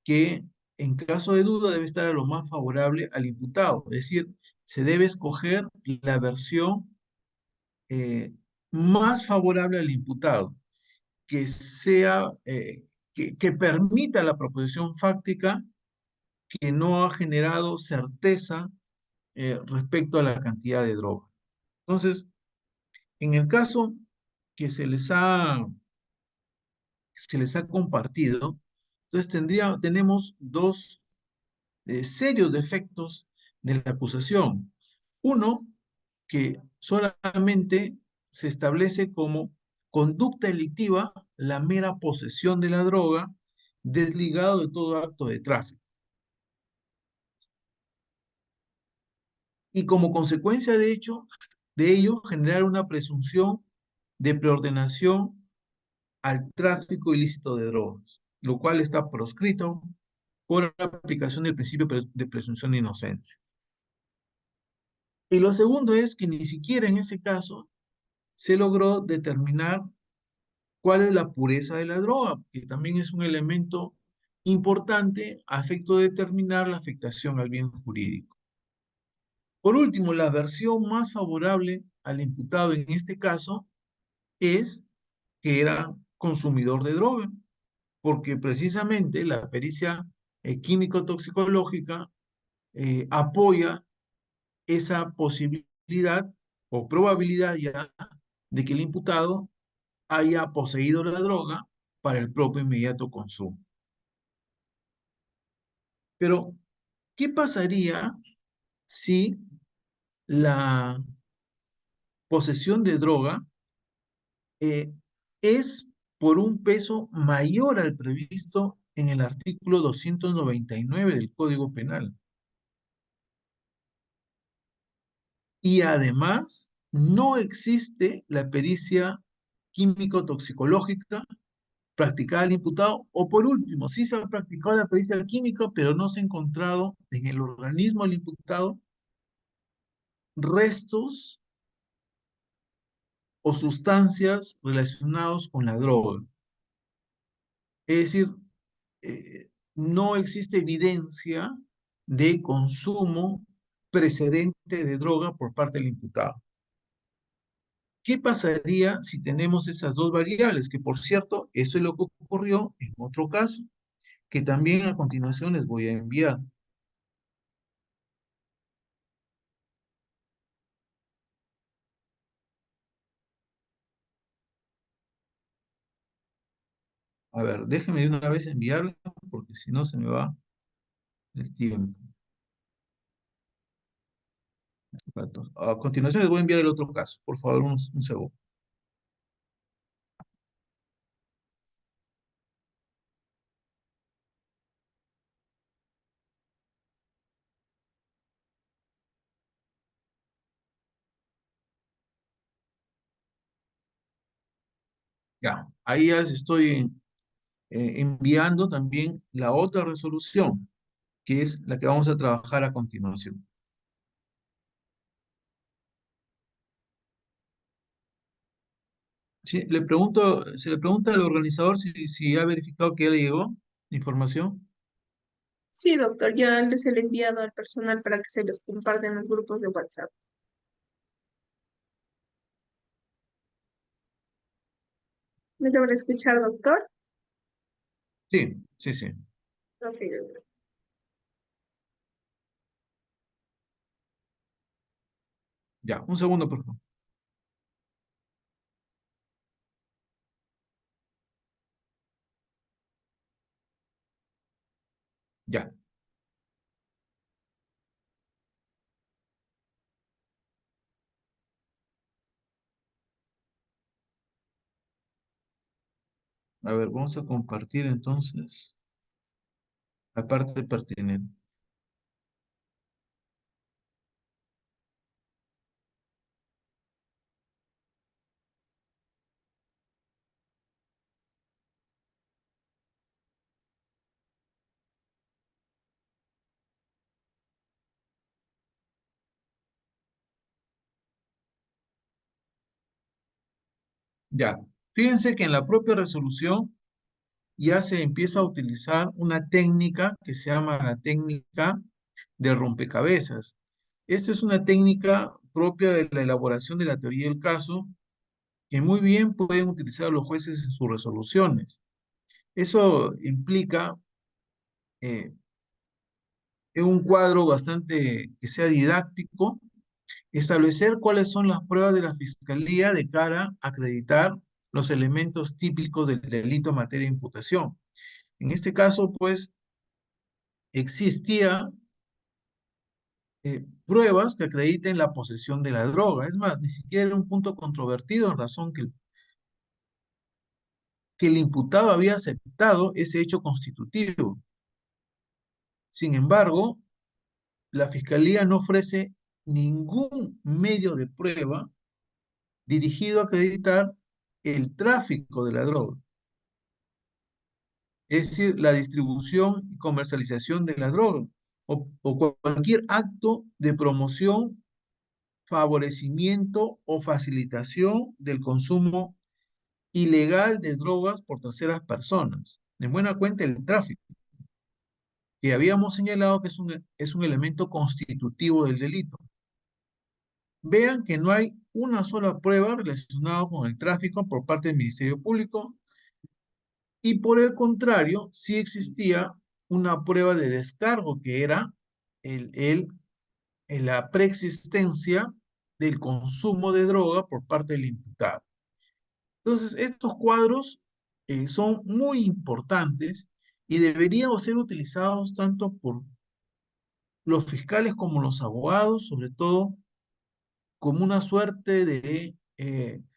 que en caso de duda debe estar a lo más favorable al imputado, es decir, se debe escoger la versión eh, más favorable al imputado, que sea, que permita la proposición fáctica, que no ha generado certeza respecto a la cantidad de droga. Entonces, en el caso que se les ha compartido, entonces tenemos dos serios defectos de la acusación. Uno, que solamente se establece como conducta delictiva la mera posesión de la droga, desligado de todo acto de tráfico. Y como consecuencia de ello, generar una presunción de preordenación al tráfico ilícito de drogas, lo cual está proscrito por la aplicación del principio de presunción de inocencia. Y lo segundo es que ni siquiera en ese caso se logró determinar cuál es la pureza de la droga, que también es un elemento importante a efecto de determinar la afectación al bien jurídico. Por último, la versión más favorable al imputado en este caso es que era consumidor de droga, porque precisamente la pericia químico-toxicológica apoya esa posibilidad o probabilidad ya de que el imputado haya poseído la droga para el propio inmediato consumo. Pero, ¿qué pasaría si la posesión de droga eh, es por un peso mayor al previsto en el artículo 299 del Código Penal? Y además, no existe la pericia químico-toxicológica practicada al imputado, o por último, sí se ha practicado la pericia química, pero no se ha encontrado en el organismo del imputado restos o sustancias relacionados con la droga. Es decir, no existe evidencia de consumo precedente de droga por parte del imputado. ¿Qué pasaría si tenemos esas dos variables? Que por cierto, eso es lo que ocurrió en otro caso, que también a continuación les voy a enviar. A ver, déjenme de una vez enviarlo, porque si no se me va el tiempo. A continuación les voy a enviar el otro caso. Por favor, un segundo. Ya, ahí ya les estoy enviando también la otra resolución, que es la que vamos a trabajar a continuación. Sí, se le pregunta al organizador si ha verificado que ya le llegó la información. Sí, doctor, ya les he enviado al personal para que se los compartan en los grupos de WhatsApp. ¿Me logra escuchar, doctor? Sí, sí, sí. Ok, doctor. Ya, un segundo, por favor. Ya. A ver, vamos a compartir entonces la parte pertinente. Ya. Fíjense que en la propia resolución ya se empieza a utilizar una técnica que se llama la técnica de rompecabezas. Esta es una técnica propia de la elaboración de la teoría del caso que muy bien pueden utilizar los jueces en sus resoluciones. Eso implica en un cuadro bastante que sea didáctico, establecer cuáles son las pruebas de la fiscalía de cara a acreditar los elementos típicos del delito en materia de imputación. En este caso, pues, existía pruebas que acrediten la posesión de la droga. Es más, ni siquiera era un punto controvertido en razón que el imputado había aceptado ese hecho constitutivo. Sin embargo, la fiscalía no ofrece ningún medio de prueba dirigido a acreditar el tráfico de la droga, es decir, la distribución y comercialización de la droga, o cualquier acto de promoción, favorecimiento o facilitación del consumo ilegal de drogas por terceras personas. En buena cuenta el tráfico, que habíamos señalado que es un elemento constitutivo del delito. Vean que no hay una sola prueba relacionada con el tráfico por parte del Ministerio Público y por el contrario, sí existía una prueba de descargo que era el, el, la preexistencia del consumo de droga por parte del imputado. Entonces, estos cuadros son muy importantes y deberían ser utilizados tanto por los fiscales como los abogados, sobre todo como una suerte de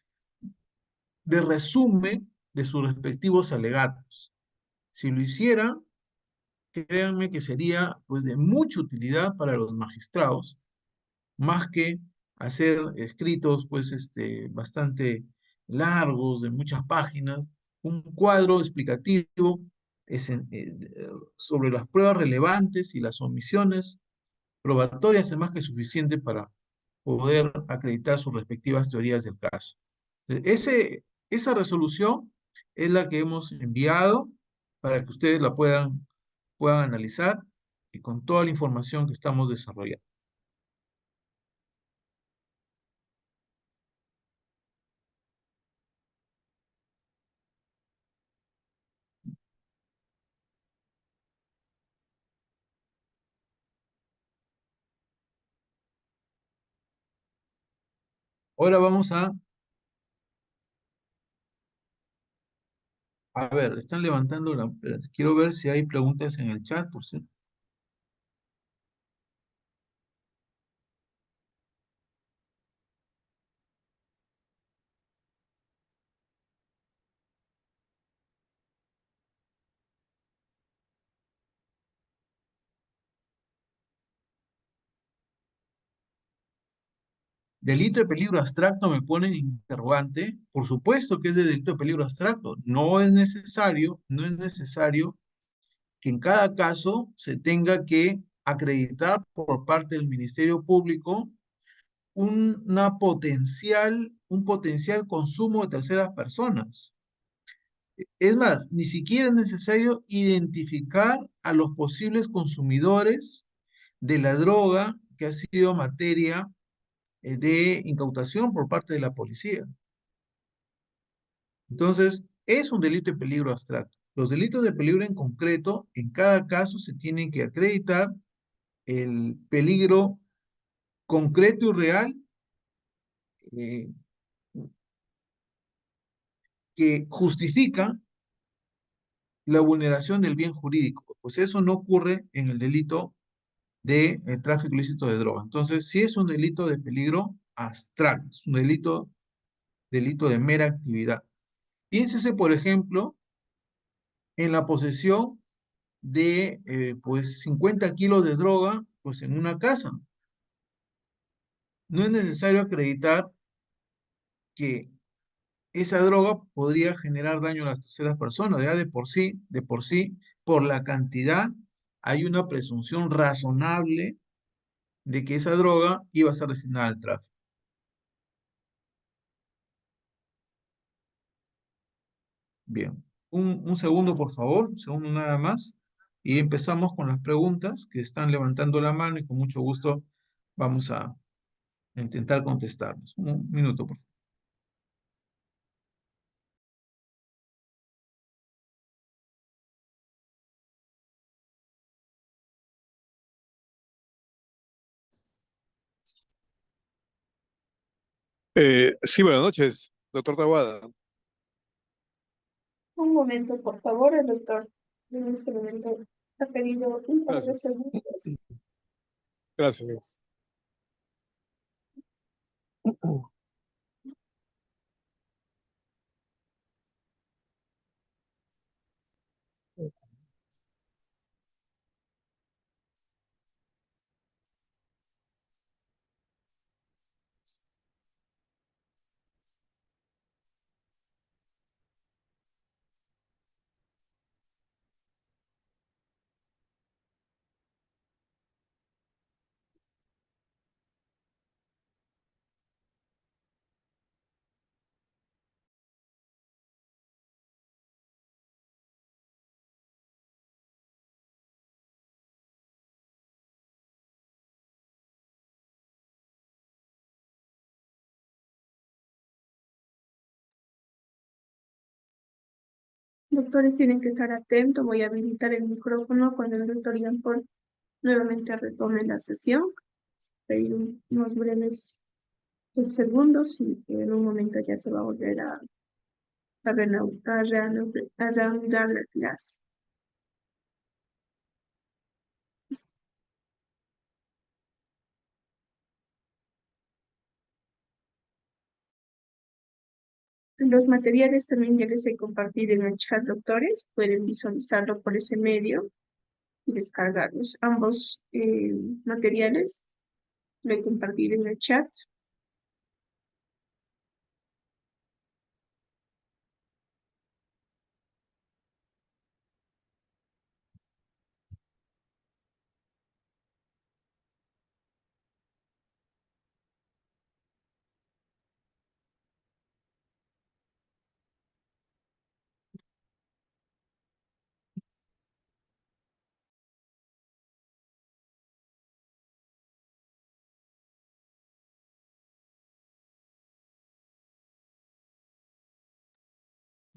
resumen de sus respectivos alegatos. Si lo hiciera, créanme que sería pues de mucha utilidad para los magistrados, más que hacer escritos pues bastante largos, de muchas páginas, un cuadro explicativo sobre las pruebas relevantes y las omisiones probatorias es más que suficiente para poder acreditar sus respectivas teorías del caso. Esa resolución es la que hemos enviado para que ustedes la puedan analizar y con toda la información que estamos desarrollando. Ahora vamos a ver, están levantando quiero ver si hay preguntas en el chat, por si. Delito de peligro abstracto me ponen interrogante. Por supuesto que es de delito de peligro abstracto. No es necesario que en cada caso se tenga que acreditar por parte del Ministerio Público un potencial consumo de terceras personas. Es más, ni siquiera es necesario identificar a los posibles consumidores de la droga que ha sido materia de incautación por parte de la policía. Entonces, es un delito de peligro abstracto. Los delitos de peligro en concreto, en cada caso se tienen que acreditar el peligro concreto y real eh, que justifica la vulneración del bien jurídico. Pues eso no ocurre en el delito de tráfico ilícito de droga. Entonces, sí es un delito de peligro abstracto, es un delito de mera actividad. Piénsese, por ejemplo, en la posesión de pues 50 kilos de droga pues en una casa. No es necesario acreditar que esa droga podría generar daño a las terceras personas. Ya de por sí, por la cantidad, hay una presunción razonable de que esa droga iba a ser destinada al tráfico. Bien, un segundo, por favor, un segundo nada más. Y empezamos con las preguntas que están levantando la mano y con mucho gusto vamos a intentar contestarlos. Un minuto, por favor. Sí, buenas noches, doctor Tawada. Un momento, por favor, el doctor en este momento ha pedido un par de Gracias, segundos. gracias. Doctores tienen que estar atentos. Voy a habilitar el micrófono cuando el doctor Ian nuevamente retome la sesión. Hay unos breves segundos y en un momento ya se va a volver a reanudar la clase. Los materiales también ya les he compartido en el chat, doctores. Pueden visualizarlo por ese medio y descargarlos. Ambos materiales lo he compartido en el chat.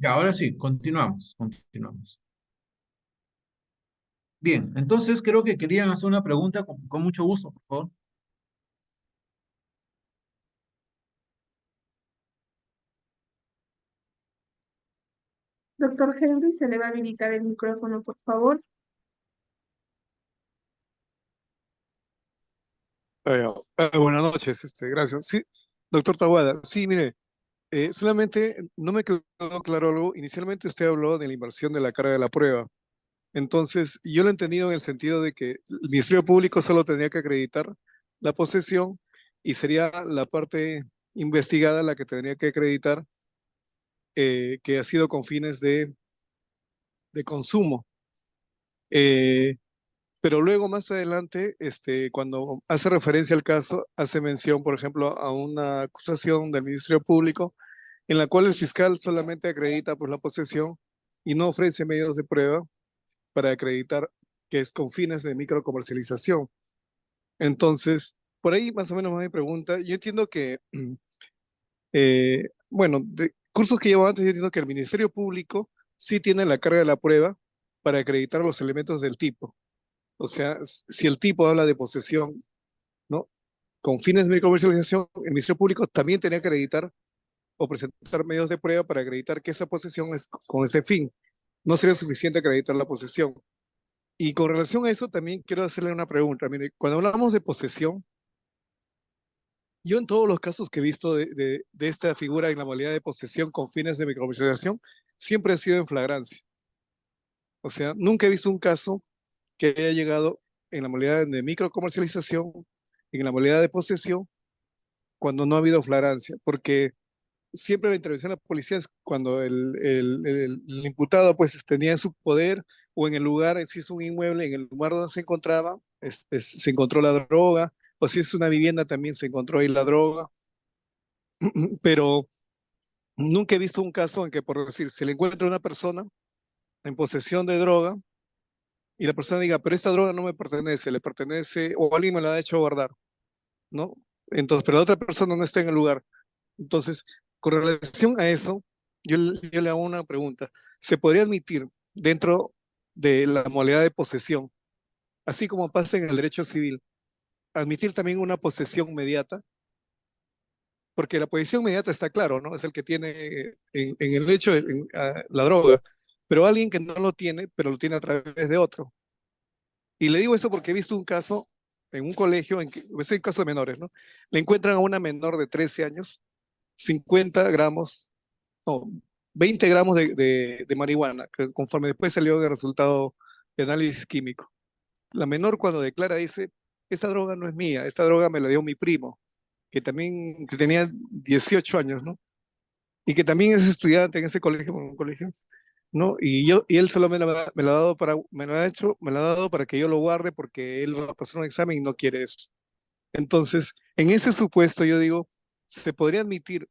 Ya, ahora sí, continuamos. Bien, entonces creo que querían hacer una pregunta con mucho gusto, por favor. Doctor Henry, se le va a habilitar el micrófono, por favor. Buenas noches, gracias. Sí, doctor Tawada, sí, mire, solamente no me quedó claro algo. Inicialmente usted habló de la inversión de la carga de la prueba. Entonces, yo lo he entendido en el sentido de que el Ministerio Público solo tenía que acreditar la posesión y sería la parte investigada la que tendría que acreditar que ha sido con fines de consumo. Eh, pero luego más adelante, cuando hace referencia al caso, hace mención, por ejemplo, a una acusación del Ministerio Público en la cual el fiscal solamente acredita pues, la posesión y no ofrece medios de prueba para acreditar que es con fines de microcomercialización. Entonces, por ahí más o menos va mi pregunta. Yo entiendo que, bueno, cursos que llevo antes, yo entiendo que el Ministerio Público sí tiene la carga de la prueba para acreditar los elementos del tipo. O sea, si el tipo habla de posesión, ¿no? Con fines de comercialización, el Ministerio Público también tenía que acreditar o presentar medios de prueba para acreditar que esa posesión es con ese fin. No sería suficiente acreditar la posesión. Y con relación a eso, también quiero hacerle una pregunta. Mire, cuando hablamos de posesión, yo en todos los casos que he visto de esta figura en la modalidad de posesión con fines de comercialización, siempre ha sido en flagrancia. O sea, nunca he visto un caso que haya llegado en la modalidad de microcomercialización, en la modalidad de posesión, cuando no ha habido flagrancia, porque siempre la intervención de la policía es cuando el imputado pues tenía en su poder o en el lugar, si es un inmueble, en el lugar donde se encontraba, se encontró la droga, o si es una vivienda también se encontró ahí la droga, pero nunca he visto un caso en que, por decir, se le encuentra una persona en posesión de droga y la persona diga, pero esta droga no me pertenece, le pertenece, o alguien me la ha hecho guardar, ¿no? Entonces, pero la otra persona no está en el lugar. Entonces, con relación a eso, yo le hago una pregunta. ¿Se podría admitir dentro de la modalidad de posesión, así como pasa en el derecho civil, admitir también una posesión mediata? Porque la posesión mediata está claro, ¿no? Es el que tiene en el hecho la droga, pero alguien que no lo tiene, pero lo tiene a través de otro. Y le digo eso porque he visto un caso en un colegio, es un caso de menores, ¿no? Le encuentran a una menor de 13 años 50 gramos, no, 20 gramos de marihuana, que conforme después salió el resultado de análisis químico. La menor cuando declara dice, esta droga no es mía, esta droga me la dio mi primo, que tenía 18 años, ¿no? Y que también es estudiante en ese colegio, en un colegio, ¿no? Y él solo me lo ha dado me lo ha dado para que yo lo guarde porque él va a pasar un examen y no quiere eso. Entonces, en ese supuesto yo digo, se podría admitir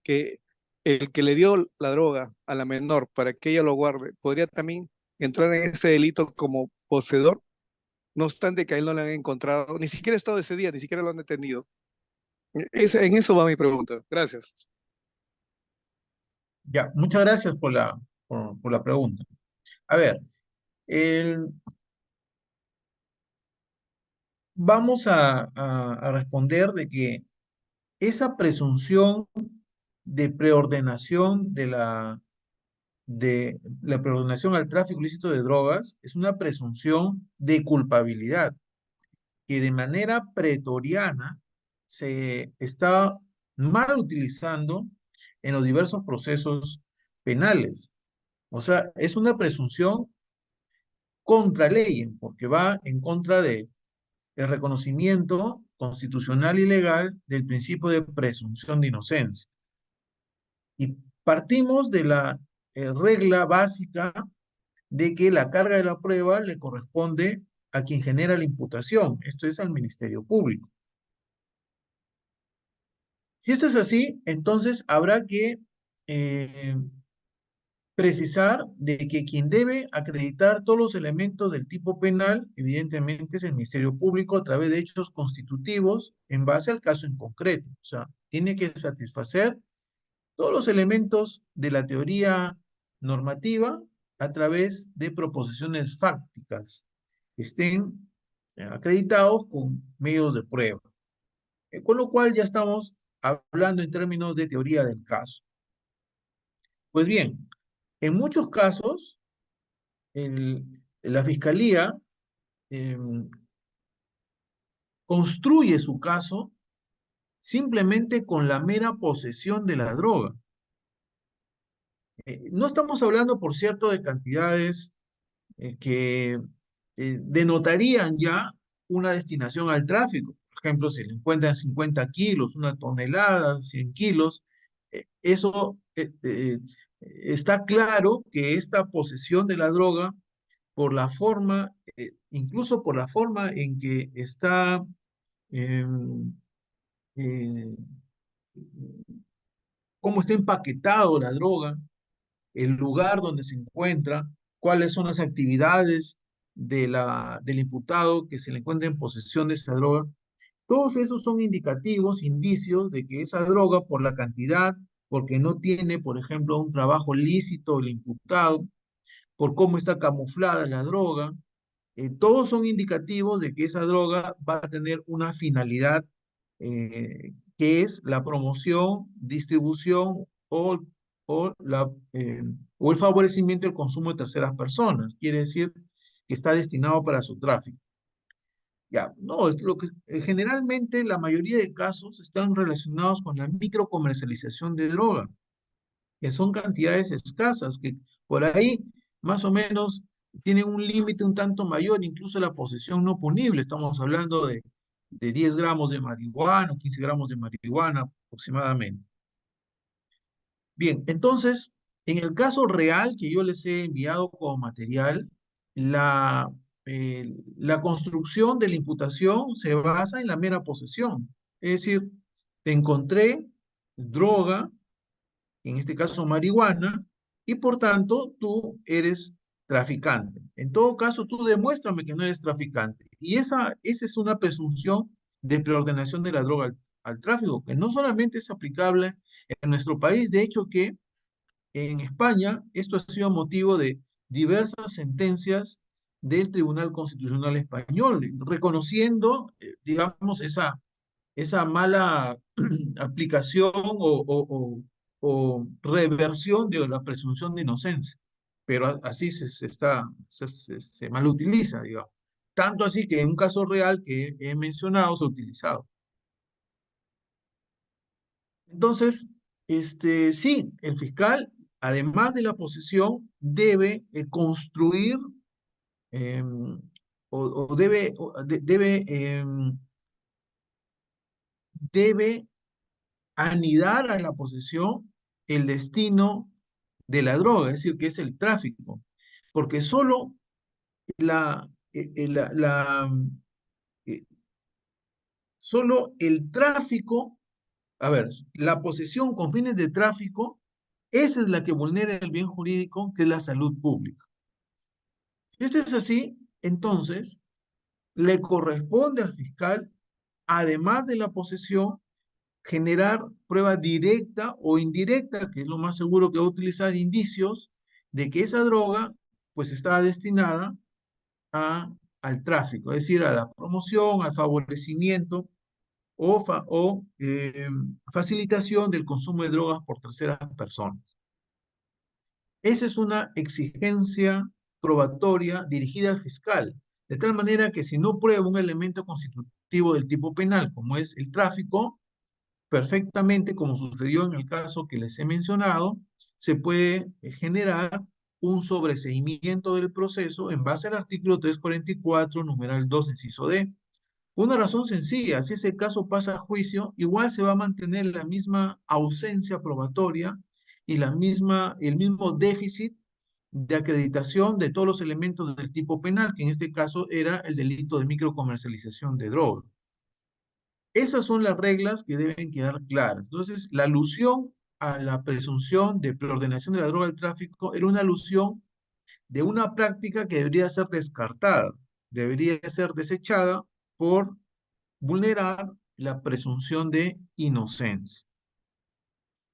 que el que le dio la droga a la menor para que ella lo guarde podría también entrar en ese delito como poseedor, no obstante que a él no le han encontrado, ni siquiera ha estado ese día, ni siquiera lo han detenido. En eso va mi pregunta. Gracias. Ya, muchas gracias por la pregunta. A ver, el- vamos a responder de que esa presunción de preordenación de la preordenación al tráfico ilícito de drogas es una presunción de culpabilidad que de manera pretoriana se está mal utilizando en los diversos procesos penales. O sea, es una presunción contra ley, porque va en contra de el reconocimiento constitucional y legal del principio de presunción de inocencia. Y partimos de la regla básica de que la carga de la prueba le corresponde a quien genera la imputación, esto es al Ministerio Público. Si esto es así, entonces habrá que eh, precisar de que quien debe acreditar todos los elementos del tipo penal, evidentemente es el Ministerio Público a través de hechos constitutivos en base al caso en concreto. O sea, tiene que satisfacer todos los elementos de la teoría normativa a través de proposiciones fácticas que estén acreditados con medios de prueba. Con lo cual ya estamos hablando en términos de teoría del caso. Pues bien, en muchos casos, la Fiscalía eh, construye su caso simplemente con la mera posesión de la droga. No estamos hablando, por cierto, de cantidades que denotarían ya una destinación al tráfico. Por ejemplo, si le encuentran 50 kilos, una tonelada, 100 kilos, eso está claro que esta posesión de la droga, por la forma, incluso por la forma en que está eh, eh, cómo está empaquetado la droga, el lugar donde se encuentra, cuáles son las actividades del imputado que se le encuentra en posesión de esa droga. Todos esos son indicativos, indicios de que esa droga, por la cantidad porque no tiene, por ejemplo, un trabajo lícito el imputado, por cómo está camuflada la droga. Todos son indicativos de que esa droga va a tener una finalidad que es la promoción, distribución o, la, eh, o el favorecimiento del consumo de terceras personas. Quiere decir que está destinado para su tráfico. Ya, no, es lo que generalmente la mayoría de casos están relacionados con la microcomercialización de droga, que son cantidades escasas, que por ahí más o menos tienen un límite un tanto mayor, incluso la posesión no punible. Estamos hablando de 10 gramos de marihuana o 15 gramos de marihuana aproximadamente. Bien, entonces, en el caso real que yo les he enviado como material, la, la construcción de la imputación se basa en la mera posesión. Es decir, te encontré droga, en este caso marihuana, y por tanto tú eres traficante. En todo caso, tú demuéstrame que no eres traficante. Y esa es una presunción de preordenación de la droga al tráfico, que no solamente es aplicable en nuestro país, de hecho que en España esto ha sido motivo de diversas sentencias del Tribunal Constitucional Español, reconociendo, digamos, esa mala aplicación o reversión de la presunción de inocencia. Pero así se malutiliza, digamos. Tanto así que en un caso real que he mencionado se ha utilizado. Entonces, sí, el fiscal, además de la posesión, debe construir o debe anidar a la posesión el destino de la droga, es decir, que es el tráfico, porque la, eh, eh, la- la, eh, solo el tráfico, a ver, la posesión con fines de tráfico, esa es la que vulnera el bien jurídico, que es la salud pública. Si esto es así, entonces le corresponde al fiscal, además de la posesión, generar prueba directa o indirecta, que es lo más seguro que va a utilizar, indicios de que esa droga pues está destinada al tráfico, es decir, a la promoción, al favorecimiento o facilitación del consumo de drogas por terceras personas. Esa es una exigencia probatoria dirigida al fiscal, de tal manera que si no prueba un elemento constitutivo del tipo penal, como es el tráfico, perfectamente, como sucedió en el caso que les he mencionado, se puede generar un sobreseimiento del proceso en base al artículo 344, numeral 2, inciso D. Una razón sencilla, si ese caso pasa a juicio, igual se va a mantener la misma ausencia probatoria y el mismo déficit de acreditación de todos los elementos del tipo penal, que en este caso era el delito de microcomercialización de drogas. Esas son las reglas que deben quedar claras. Entonces, la alusión a la presunción de preordenación de la droga al tráfico era una alusión de una práctica que debería ser descartada, debería ser desechada por vulnerar la presunción de inocencia.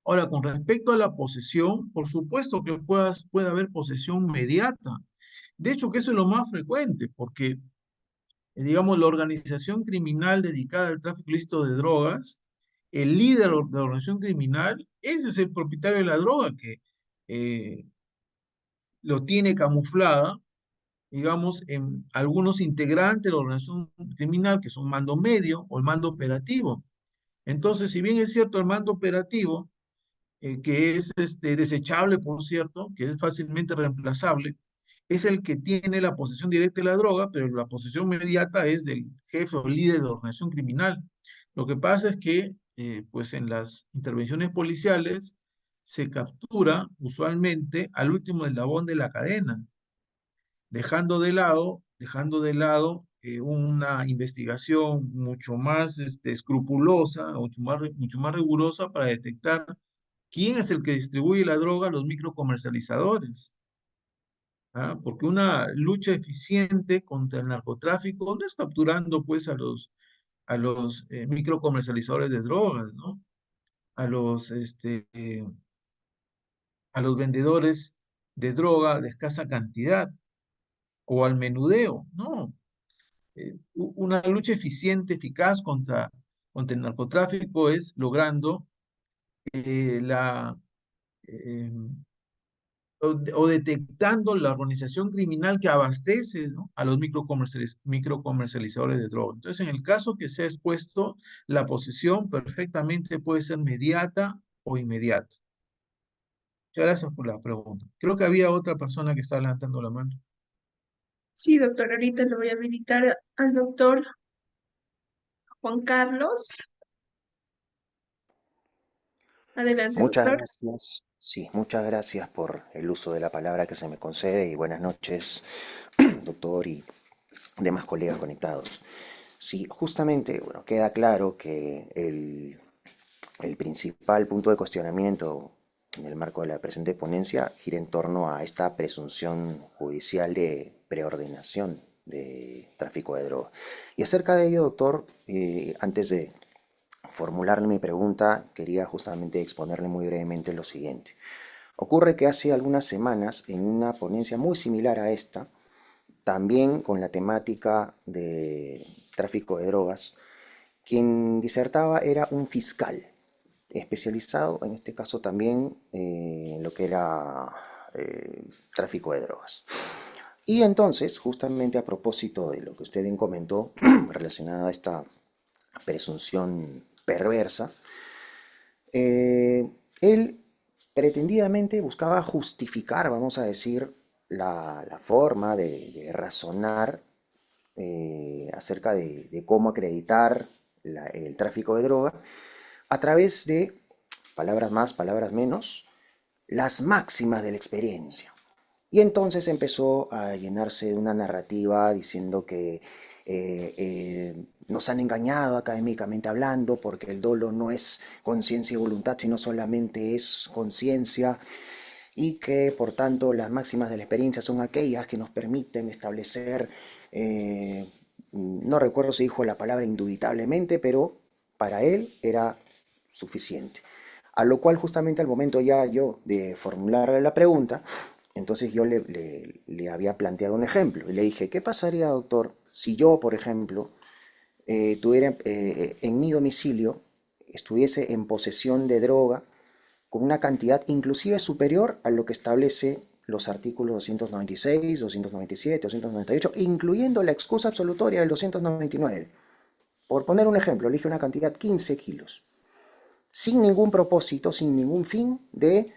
Ahora, con respecto a la posesión, por supuesto que puede haber posesión mediata. De hecho, que eso es lo más frecuente, porque digamos, la organización criminal dedicada al tráfico ilícito de drogas, el líder de la organización criminal, ese es el propietario de la droga que eh, lo tiene camuflada, digamos, en algunos integrantes de la organización criminal, que son mando medio o el mando operativo. Entonces, si bien es cierto el mando operativo, que es desechable, por cierto, que es fácilmente reemplazable, es el que tiene la posesión directa de la droga, pero la posesión inmediata es del jefe o líder de la organización criminal. Lo que pasa es que, pues en las intervenciones policiales se captura usualmente al último eslabón de la cadena, dejando de lado una investigación mucho más escrupulosa, mucho más rigurosa para detectar quién es el que distribuye la droga a los microcomercializadores. ¿Ah? Porque una lucha eficiente contra el narcotráfico no es capturando pues a los microcomercializadores de drogas, ¿no? a a los vendedores de droga de escasa cantidad o al menudeo. No, una lucha eficiente, eficaz contra el narcotráfico es logrando la eh, o detectando la organización criminal que abastece, ¿no?, a los microcomercializadores de droga. Entonces, en el caso que sea expuesto, la posición perfectamente puede ser mediata o inmediata. Muchas gracias por la pregunta. Creo que había otra persona que estaba levantando la mano. Sí, doctor, ahorita lo voy a habilitar al doctor Juan Carlos. Adelante, Muchas doctor. gracias. Sí, muchas gracias por el uso de la palabra que se me concede y buenas noches, doctor y demás colegas conectados. Sí, justamente, bueno, queda claro que el principal punto de cuestionamiento en el marco de la presente ponencia gira en torno a esta presunción judicial de preordenación de tráfico de droga. Y acerca de ello, doctor, antes de formularle mi pregunta, quería justamente exponerle muy brevemente lo siguiente. Ocurre que hace algunas semanas, en una ponencia muy similar a esta, también con la temática de tráfico de drogas, quien disertaba era un fiscal especializado, en este caso también, en lo que era tráfico de drogas. Y entonces, justamente a propósito de lo que usted bien comentó, relacionado a esta presunción perversa, él pretendidamente buscaba justificar, vamos a decir, la forma de razonar acerca de cómo acreditar el tráfico de droga a través de, palabras más, palabras menos, las máximas de la experiencia. Y entonces empezó a llenarse de una narrativa diciendo que nos han engañado académicamente hablando porque el dolo no es conciencia y voluntad, sino solamente es conciencia y que por tanto las máximas de la experiencia son aquellas que nos permiten establecer, no recuerdo si dijo la palabra indubitablemente, pero para él era suficiente. A lo cual justamente al momento ya yo de formular la pregunta, entonces yo le había planteado un ejemplo y le dije, ¿qué pasaría, doctor, si yo, por ejemplo, tuviera en mi domicilio, estuviese en posesión de droga con una cantidad inclusive superior a lo que establece los artículos 296, 297, 298, incluyendo la excusa absolutoria del 299? Por poner un ejemplo, elige una cantidad 15 kilos, sin ningún propósito, sin ningún fin de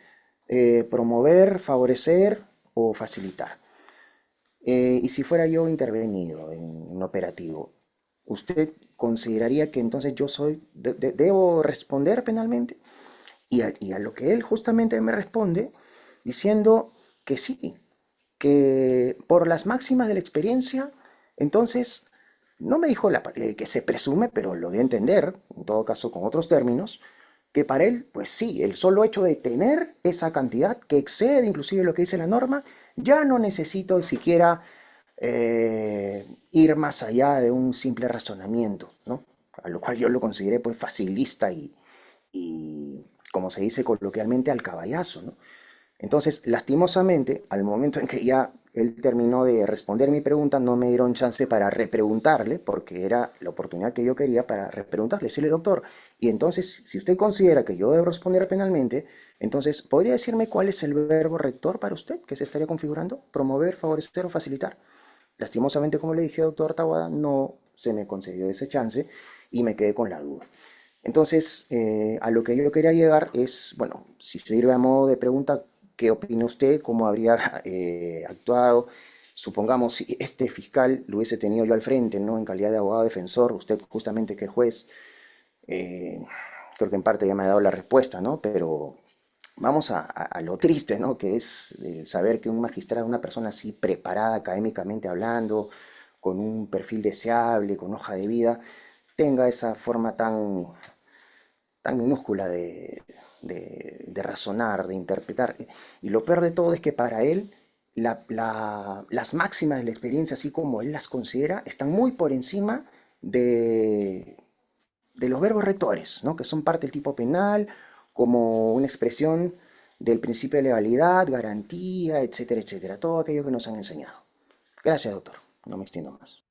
promover, favorecer o facilitar. Y si fuera yo intervenido en operativo, ¿usted consideraría que entonces yo debo responder penalmente? Y a lo que él justamente me responde diciendo que sí, que por las máximas de la experiencia, entonces no me dijo que se presume, pero lo de entender, en todo caso con otros términos, que para él, pues sí, el solo hecho de tener esa cantidad que excede inclusive lo que dice la norma, ya no necesito siquiera ir más allá de un simple razonamiento, ¿no? A lo cual yo lo consideré pues facilista y como se dice coloquialmente, al caballazo, ¿no? Entonces, lastimosamente, al momento en que ya él terminó de responder mi pregunta, no me dieron chance para repreguntarle, porque era la oportunidad que yo quería para repreguntarle, decirle, doctor, y entonces, si usted considera que yo debo responder penalmente, entonces, ¿podría decirme cuál es el verbo rector para usted que se estaría configurando? ¿Promover, favorecer o facilitar? Lastimosamente, como le dije, doctor Tawada, no se me concedió ese chance y me quedé con la duda. Entonces, a lo que yo quería llegar es, bueno, si sirve a modo de pregunta, ¿qué opina usted? ¿Cómo habría actuado? Supongamos si este fiscal lo hubiese tenido yo al frente, ¿no? En calidad de abogado defensor, usted justamente que es juez, eh, creo que en parte ya me ha dado la respuesta, ¿no? Pero vamos a lo triste, ¿no? Que es saber que un magistrado, una persona así preparada académicamente hablando, con un perfil deseable, con hoja de vida, tenga esa forma tan minúscula de razonar, de interpretar. Y lo peor de todo es que para él las máximas de la experiencia, así como él las considera, están muy por encima de, de los verbos rectores, ¿no? Que son parte del tipo penal, como una expresión del principio de legalidad, garantía, etcétera, etcétera. Todo aquello que nos han enseñado. Gracias, doctor. No me extiendo más.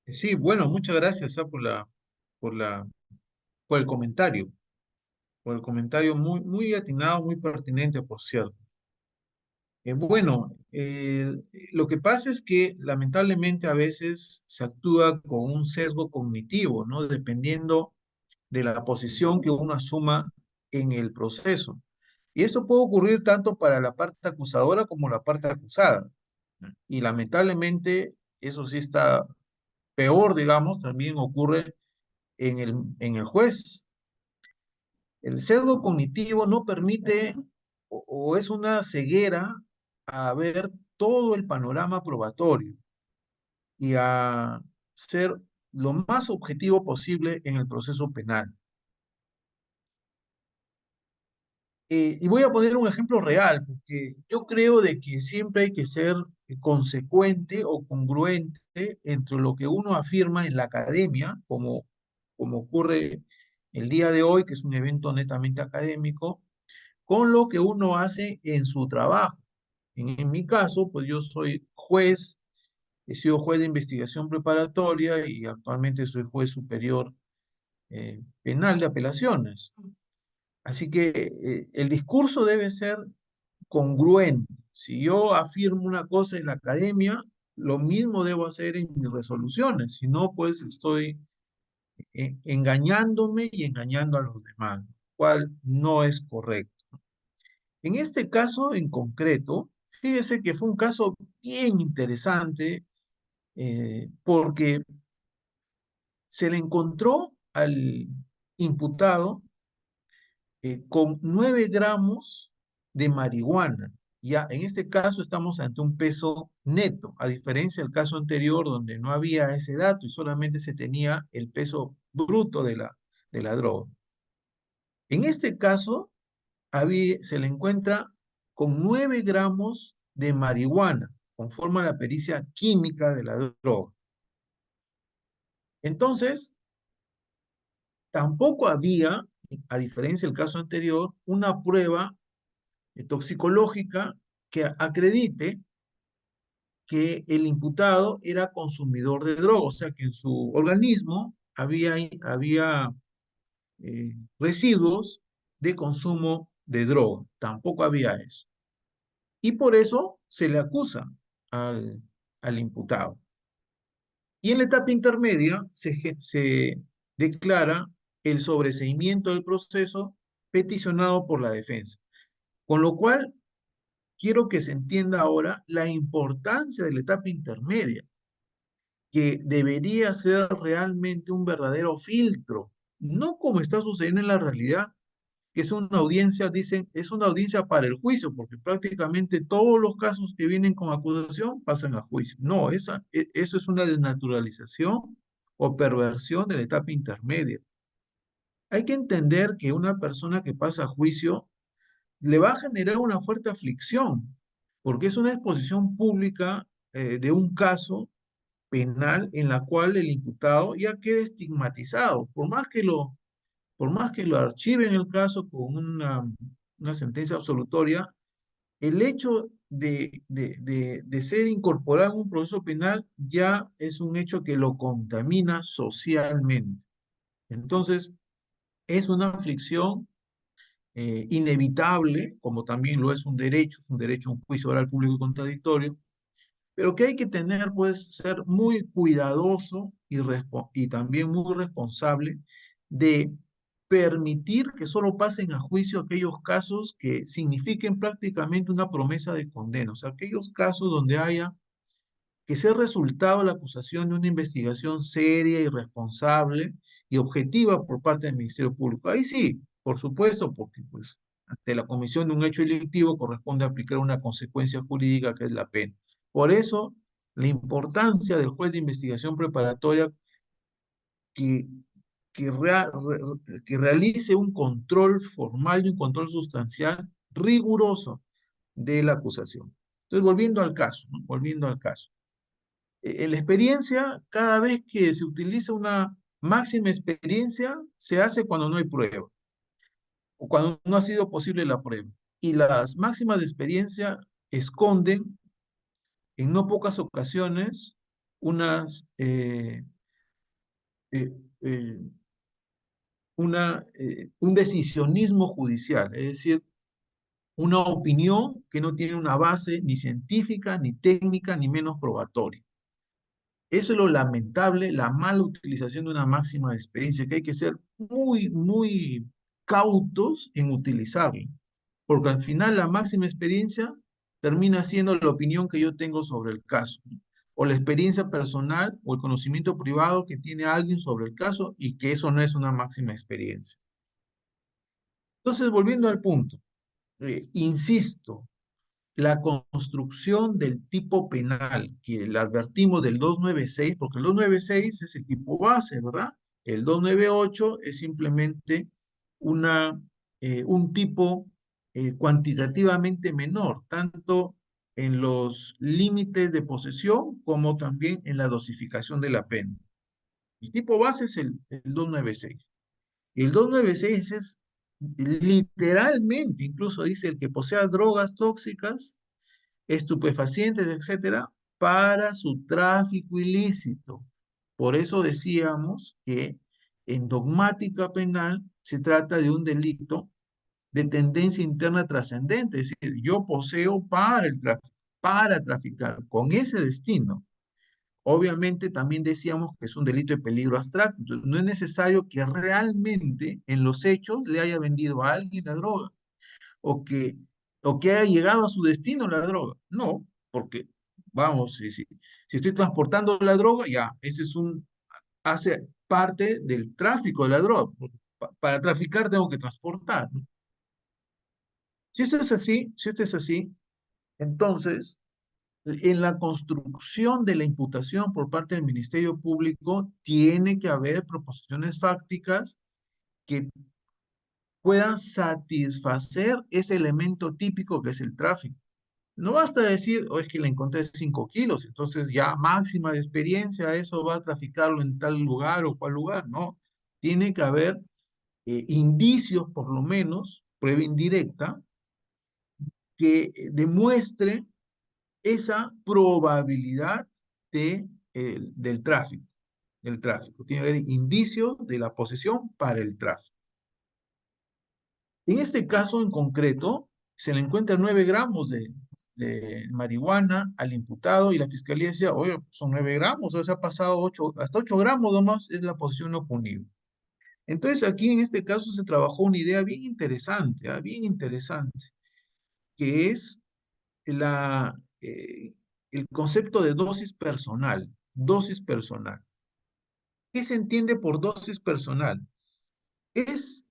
Sí, bueno, muchas gracias, por la, por el comentario. Por el comentario muy, muy atinado, muy pertinente, por cierto. Bueno, lo que pasa es que lamentablemente a veces se actúa con un sesgo cognitivo, ¿no? Dependiendo de la posición que uno asuma en el proceso. Y esto puede ocurrir tanto para la parte acusadora como la parte acusada. Y lamentablemente eso sí está peor, digamos, también ocurre en el juez. El sesgo cognitivo no permite o es una ceguera a ver todo el panorama probatorio y a ser lo más objetivo posible en el proceso penal. Y voy a poner un ejemplo real, porque yo creo de que siempre hay que ser consecuente o congruente entre lo que uno afirma en la academia, como ocurre el día de hoy, que es un evento netamente académico, con lo que uno hace en su trabajo. En mi caso, pues yo soy juez, he sido juez de investigación preparatoria y actualmente soy juez superior penal de apelaciones. Así que el discurso debe ser congruente. Si yo afirmo una cosa en la academia, lo mismo debo hacer en mis resoluciones, si no, pues estoy engañándome y engañando a los demás, lo cual no es correcto. En este caso en concreto, fíjese que fue un caso bien interesante porque se le encontró al imputado con 9 gramos de marihuana. Ya, en este caso estamos ante un peso neto, a diferencia del caso anterior donde no había ese dato y solamente se tenía el peso bruto de la droga. En este caso, se le encuentra con 9 gramos de marihuana, conforme a la pericia química de la droga. Entonces, tampoco había, a diferencia del caso anterior, una prueba toxicológica que acredite que el imputado era consumidor de droga, o sea que en su organismo había residuos de consumo de droga. Tampoco había eso. Y por eso se le acusa al, al imputado. Y en la etapa intermedia se declara el sobreseimiento del proceso peticionado por la defensa. Con lo cual, quiero que se entienda ahora la importancia de la etapa intermedia, que debería ser realmente un verdadero filtro, no como está sucediendo en la realidad, que es una audiencia, dicen, es una audiencia para el juicio, porque prácticamente todos los casos que vienen con acusación pasan a juicio. No, eso es una desnaturalización o perversión de la etapa intermedia. Hay que entender que una persona que pasa a juicio le va a generar una fuerte aflicción, porque es una exposición pública de un caso penal en la cual el imputado ya queda estigmatizado, por más que lo archiven el caso con una sentencia absolutoria, el hecho de ser incorporado en un proceso penal ya es un hecho que lo contamina socialmente. Entonces, es una aflicción inevitable, como también lo es un derecho a un juicio oral público y contradictorio, pero que hay que tener, pues, ser muy cuidadoso y también muy responsable de permitir que solo pasen a juicio aquellos casos que signifiquen prácticamente una promesa de condena, o sea, aquellos casos donde haya que sea resultado de la acusación de una investigación seria y responsable y objetiva por parte del Ministerio Público. Ahí sí, por supuesto, porque pues ante la comisión de un hecho delictivo corresponde aplicar una consecuencia jurídica que es la pena. Por eso, la importancia del juez de investigación preparatoria que, que realice un control formal y un control sustancial riguroso de la acusación. Entonces, volviendo al caso, ¿no? Volviendo al caso. En la experiencia, cada vez que se utiliza una Máxima experiencia se hace cuando no hay prueba o cuando no ha sido posible la prueba. Y las máximas de experiencia esconden en no pocas ocasiones unas, eh, eh, un decisionismo judicial, es decir, una opinión que no tiene una base ni científica, ni técnica, ni menos probatoria. Eso es lo lamentable, la mala utilización de una máxima de experiencia, que hay que ser muy, muy cautos en utilizarla, porque al final la máxima experiencia termina siendo la opinión que yo tengo sobre el caso, ¿no? O la experiencia personal o el conocimiento privado que tiene alguien sobre el caso y que eso no es una máxima experiencia. Entonces, volviendo al punto, insisto, la construcción del tipo penal que le advertimos del 296, porque el 296 es el tipo base, ¿verdad? El 298 es simplemente un tipo cuantitativamente menor, tanto en los límites de posesión como también en la dosificación de la pena. El tipo base es el 296. Y el 296 es literalmente, incluso dice el que posea drogas tóxicas, estupefacientes, etcétera, para su tráfico ilícito. Por eso decíamos que en dogmática penal se trata de un delito de tendencia interna trascendente, es decir, yo poseo para el tráfico, para traficar con ese destino. Obviamente también decíamos que es un delito de peligro abstracto, entonces no es necesario que realmente en los hechos le haya vendido a alguien la droga o que, o que haya llegado a su destino la droga. No, porque, vamos, si estoy transportando la droga, ya, hace parte del tráfico de la droga. Para traficar tengo que transportar, ¿no? Si esto es así, entonces, en la construcción de la imputación por parte del Ministerio Público, tiene que haber proposiciones fácticas que puedan satisfacer ese elemento típico que es el tráfico. No basta decir, oh, es que le encontré 5 kilos, entonces ya máxima de experiencia, eso va a traficarlo en tal lugar o cual lugar, no. Tiene que haber indicios, por lo menos, prueba indirecta, que demuestre esa probabilidad del tráfico, Tiene que haber indicios de la posesión para el tráfico. En este caso en concreto, se le encuentran 9 gramos de marihuana al imputado y la fiscalía decía, oye, son 9 gramos, o sea, se ha pasado hasta 8 gramos nomás es la posesión no punible. Entonces aquí en este caso se trabajó una idea bien interesante, bien interesante, que es la, eh, el concepto de dosis personal. Dosis personal. ¿Qué se entiende por dosis personal? Es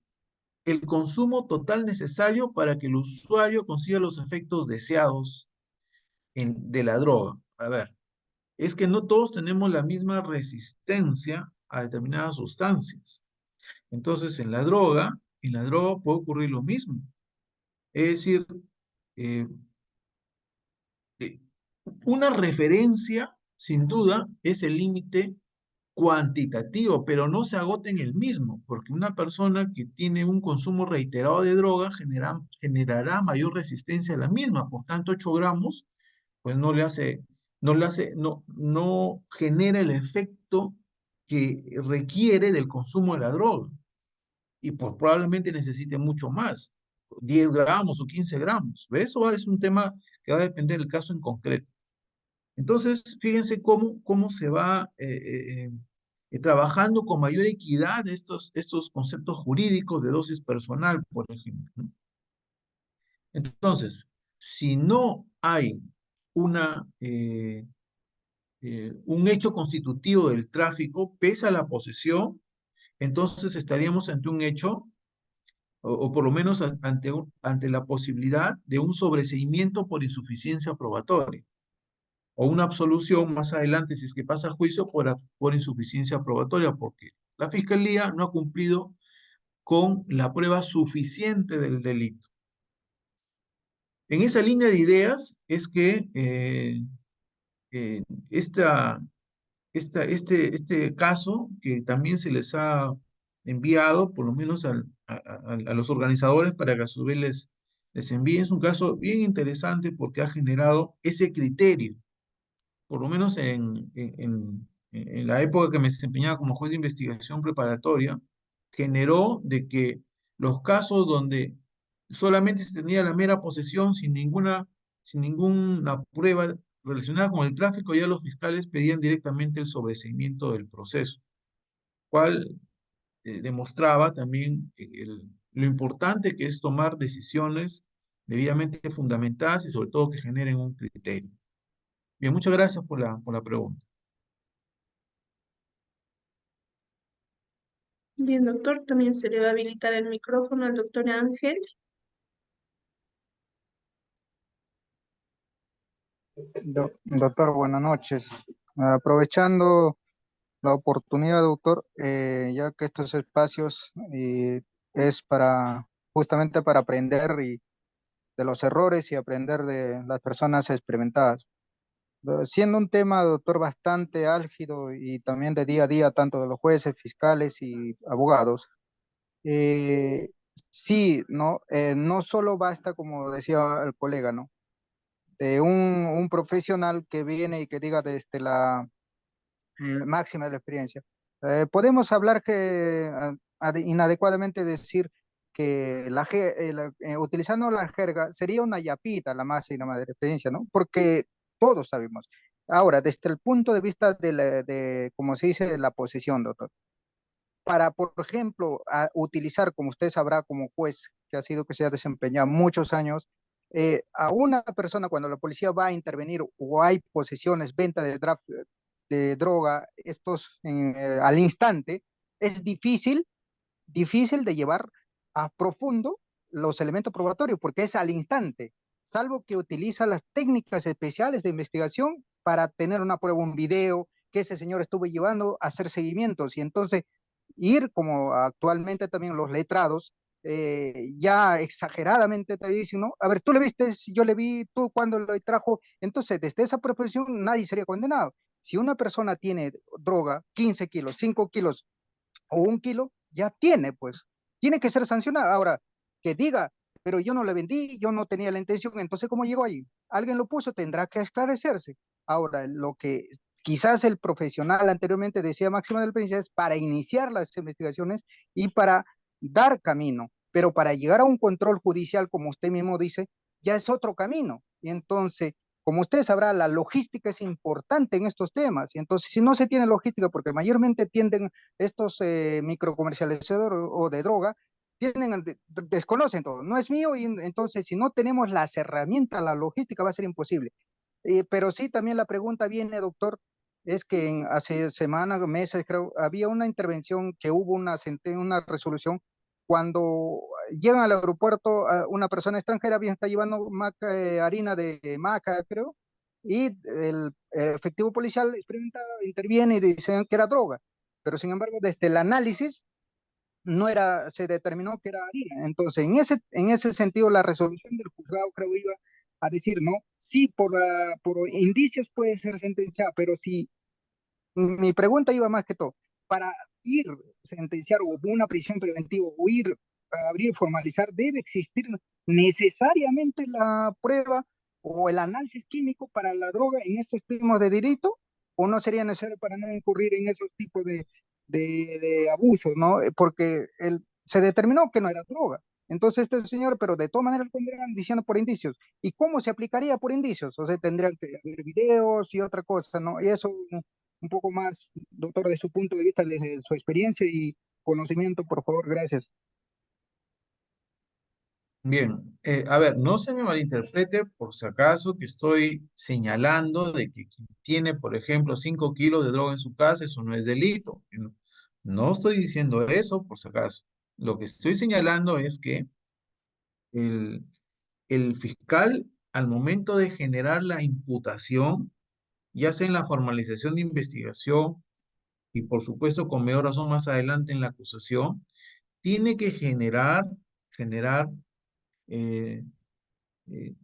el consumo total necesario para que el usuario consiga los efectos deseados de la droga. A ver, es que no todos tenemos la misma resistencia a determinadas sustancias. Entonces, en la droga puede ocurrir lo mismo. Es decir, eh, eh, una referencia, sin duda, es el límite cuantitativo, pero no se agota en el mismo, porque una persona que tiene un consumo reiterado de droga generará mayor resistencia a la misma, por tanto 8 gramos, pues no genera el efecto que requiere del consumo de la droga, y pues probablemente necesite mucho más, 10 gramos o 15 gramos, ¿ves? Eso es un tema que va a depender del caso en concreto. Entonces, fíjense cómo se va trabajando con mayor equidad estos conceptos jurídicos de dosis personal, por ejemplo, ¿no? Entonces, si no hay un hecho constitutivo del tráfico, pese a la posesión, entonces estaríamos ante un hecho, o por lo menos ante la posibilidad de un sobreseimiento por insuficiencia probatoria, o una absolución más adelante si es que pasa a juicio por insuficiencia probatoria, porque la fiscalía no ha cumplido con la prueba suficiente del delito. En esa línea de ideas es que eh, esta este caso que también se les ha enviado, por lo menos a los organizadores, para que a su vez les envíen. Es un caso bien interesante porque ha generado ese criterio, por lo menos en la época que me desempeñaba como juez de investigación preparatoria, generó de que los casos donde solamente se tenía la mera posesión sin ninguna prueba relacionada con el tráfico, ya los fiscales pedían directamente el sobreseimiento del proceso, cual demostraba también lo importante que es tomar decisiones debidamente fundamentadas y sobre todo que generen un criterio. Bien, muchas gracias por la pregunta. Bien, doctor, también se le va a habilitar el micrófono al doctor Ángel. Doctor, buenas noches. Aprovechando la oportunidad, doctor, ya que estos espacios es para justamente para aprender de los errores y aprender de las personas experimentadas. Siendo un tema, doctor, bastante álgido y también de día a día, tanto de los jueces, fiscales y abogados, eh, sí, ¿no? No solo basta, como decía el colega, ¿no? De un profesional que viene y que diga desde la máxima de la experiencia. Podemos hablar que inadecuadamente decir que utilizando la jerga sería una yapita la máxima de la experiencia, ¿no? Porque todos sabemos. Ahora, desde el punto de vista como se dice, de la posesión, doctor, para, por ejemplo, utilizar, como usted sabrá, como juez, que ha sido que se ha desempeñado muchos años, a una persona cuando la policía va a intervenir o hay posesiones, venta de droga, al instante, es difícil de llevar a profundo los elementos probatorios, porque es al instante, salvo que utiliza las técnicas especiales de investigación para tener una prueba, un video que ese señor estuvo llevando a hacer seguimientos y entonces ir como actualmente también los letrados, ya exageradamente te dicen, ¿no? A ver, tú le viste, yo le vi, tú cuando lo trajo, entonces desde esa profesión nadie sería condenado. Si una persona tiene droga, 15 kilos, 5 kilos o 1 kilo, ya tiene, pues, tiene que ser sancionada. Ahora, que diga, pero yo no le vendí, yo no tenía la intención, entonces, ¿cómo llegó allí? Alguien lo puso, tendrá que esclarecerse. Ahora, lo que quizás el profesional anteriormente decía máxima del príncipe es para iniciar las investigaciones y para dar camino, pero para llegar a un control judicial, como usted mismo dice, ya es otro camino. Y entonces, como usted sabrá, la logística es importante en estos temas. Y entonces, si no se tiene logística, porque mayormente tienden estos microcomercializadores o de droga, desconocen todo, no es mío y entonces si no tenemos las herramientas, la logística va a ser imposible. Pero sí, también la pregunta viene, doctor, es que hace semanas, meses, creo, había una intervención que hubo una resolución cuando llegan al aeropuerto una persona extranjera bien está llevando harina de maca, creo, y el efectivo policial interviene y dicen que era droga, pero sin embargo, desde el análisis no era, se determinó que era harina. Entonces, en ese sentido, la resolución del juzgado creo iba a decir, no, sí, por indicios puede ser sentenciada, pero si mi pregunta iba más que todo, para ir sentenciar o una prisión preventiva o ir a abrir, formalizar, debe existir necesariamente la prueba o el análisis químico para la droga en estos tipos de delito, o no sería necesario para no incurrir en esos tipos de abusos, ¿no? Porque se determinó que no era droga. Entonces, este señor, pero de todas maneras lo tendrían diciendo por indicios. ¿Y cómo se aplicaría por indicios? O sea, tendrían que haber videos y otra cosa, ¿no? Y eso un poco más, doctor, de su punto de vista, desde su experiencia y conocimiento, por favor, gracias. Bien, a ver, no se me malinterprete por si acaso que estoy señalando de que quien tiene, por ejemplo, 5 kilos de droga en su casa, eso no es delito. No, no estoy diciendo eso por si acaso. Lo que estoy señalando es que el, el fiscal, al momento de generar la imputación, ya sea en la formalización de investigación y por supuesto con mayor razón más adelante en la acusación, tiene que generar eh, eh,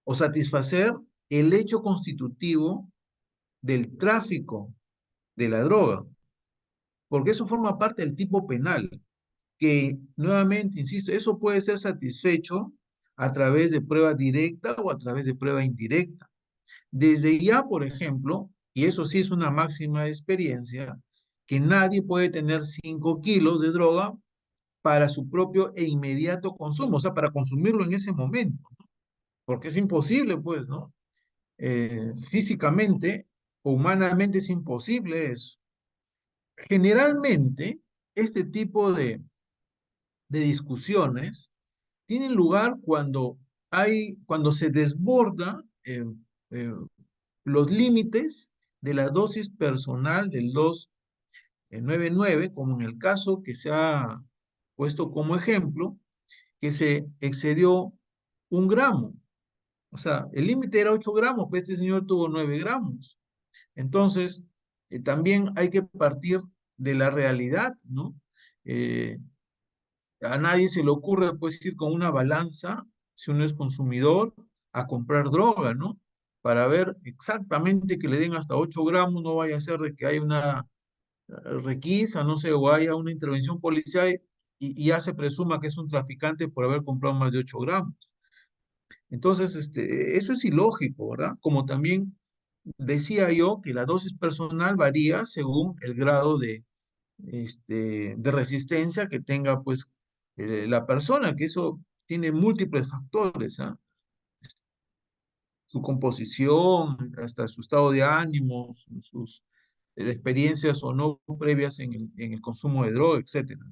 o satisfacer el hecho constitutivo del tráfico de la droga, porque eso forma parte del tipo penal, que nuevamente, insisto, eso puede ser satisfecho a través de prueba directa o a través de prueba indirecta. Desde ya, por ejemplo, y eso sí es una máxima de experiencia, que nadie puede tener 5 kilos de droga para su propio e inmediato consumo, o sea, para consumirlo en ese momento, ¿no? Porque es imposible, pues, ¿no? Físicamente o humanamente es imposible eso. Generalmente, este tipo de discusiones tienen lugar cuando se desborda eh, los límites de la dosis personal del 299, como en el caso que se ha puesto como ejemplo, que se excedió 1 gramo. O sea, el límite era 8 gramos, pero este señor tuvo 9 gramos. Entonces, también hay que partir de la realidad, ¿no? Eh, a nadie se le ocurre, pues, ir con una balanza, si uno es consumidor, a comprar droga, ¿no? Para ver exactamente que le den hasta 8 gramos, no vaya a ser de que haya una requisa, no sé, o haya una intervención policial y ya se presuma que es un traficante por haber comprado más de 8 gramos. Entonces, eso es ilógico, ¿verdad? Como también decía yo que la dosis personal varía según el grado de resistencia que tenga, pues, la persona, que eso tiene múltiples factores, ¿ah? Su composición, hasta su estado de ánimo, sus experiencias o no previas en el consumo de droga, etcétera.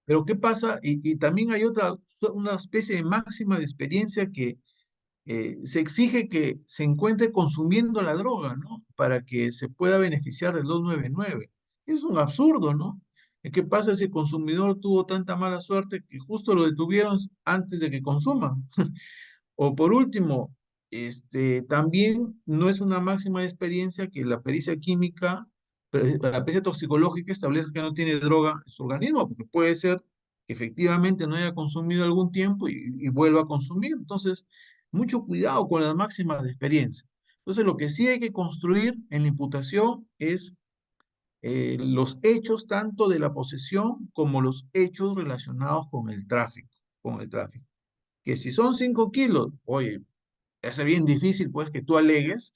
Pero ¿qué pasa? Y también hay una especie de máxima de experiencia que se exige que se encuentre consumiendo la droga, ¿no? Para que se pueda beneficiar del 299. Es un absurdo, ¿no? ¿Qué pasa si el consumidor tuvo tanta mala suerte que justo lo detuvieron antes de que consuma? O por último, también no es una máxima de experiencia que la pericia química, la pericia toxicológica establezca que no tiene droga en su organismo, porque puede ser que efectivamente no haya consumido algún tiempo y vuelva a consumir. Entonces, mucho cuidado con las máximas de experiencia. Entonces, lo que sí hay que construir en la imputación es los hechos tanto de la posesión como los hechos relacionados con el tráfico. Que si son 5 kilos, oye, es bien difícil pues que tú alegues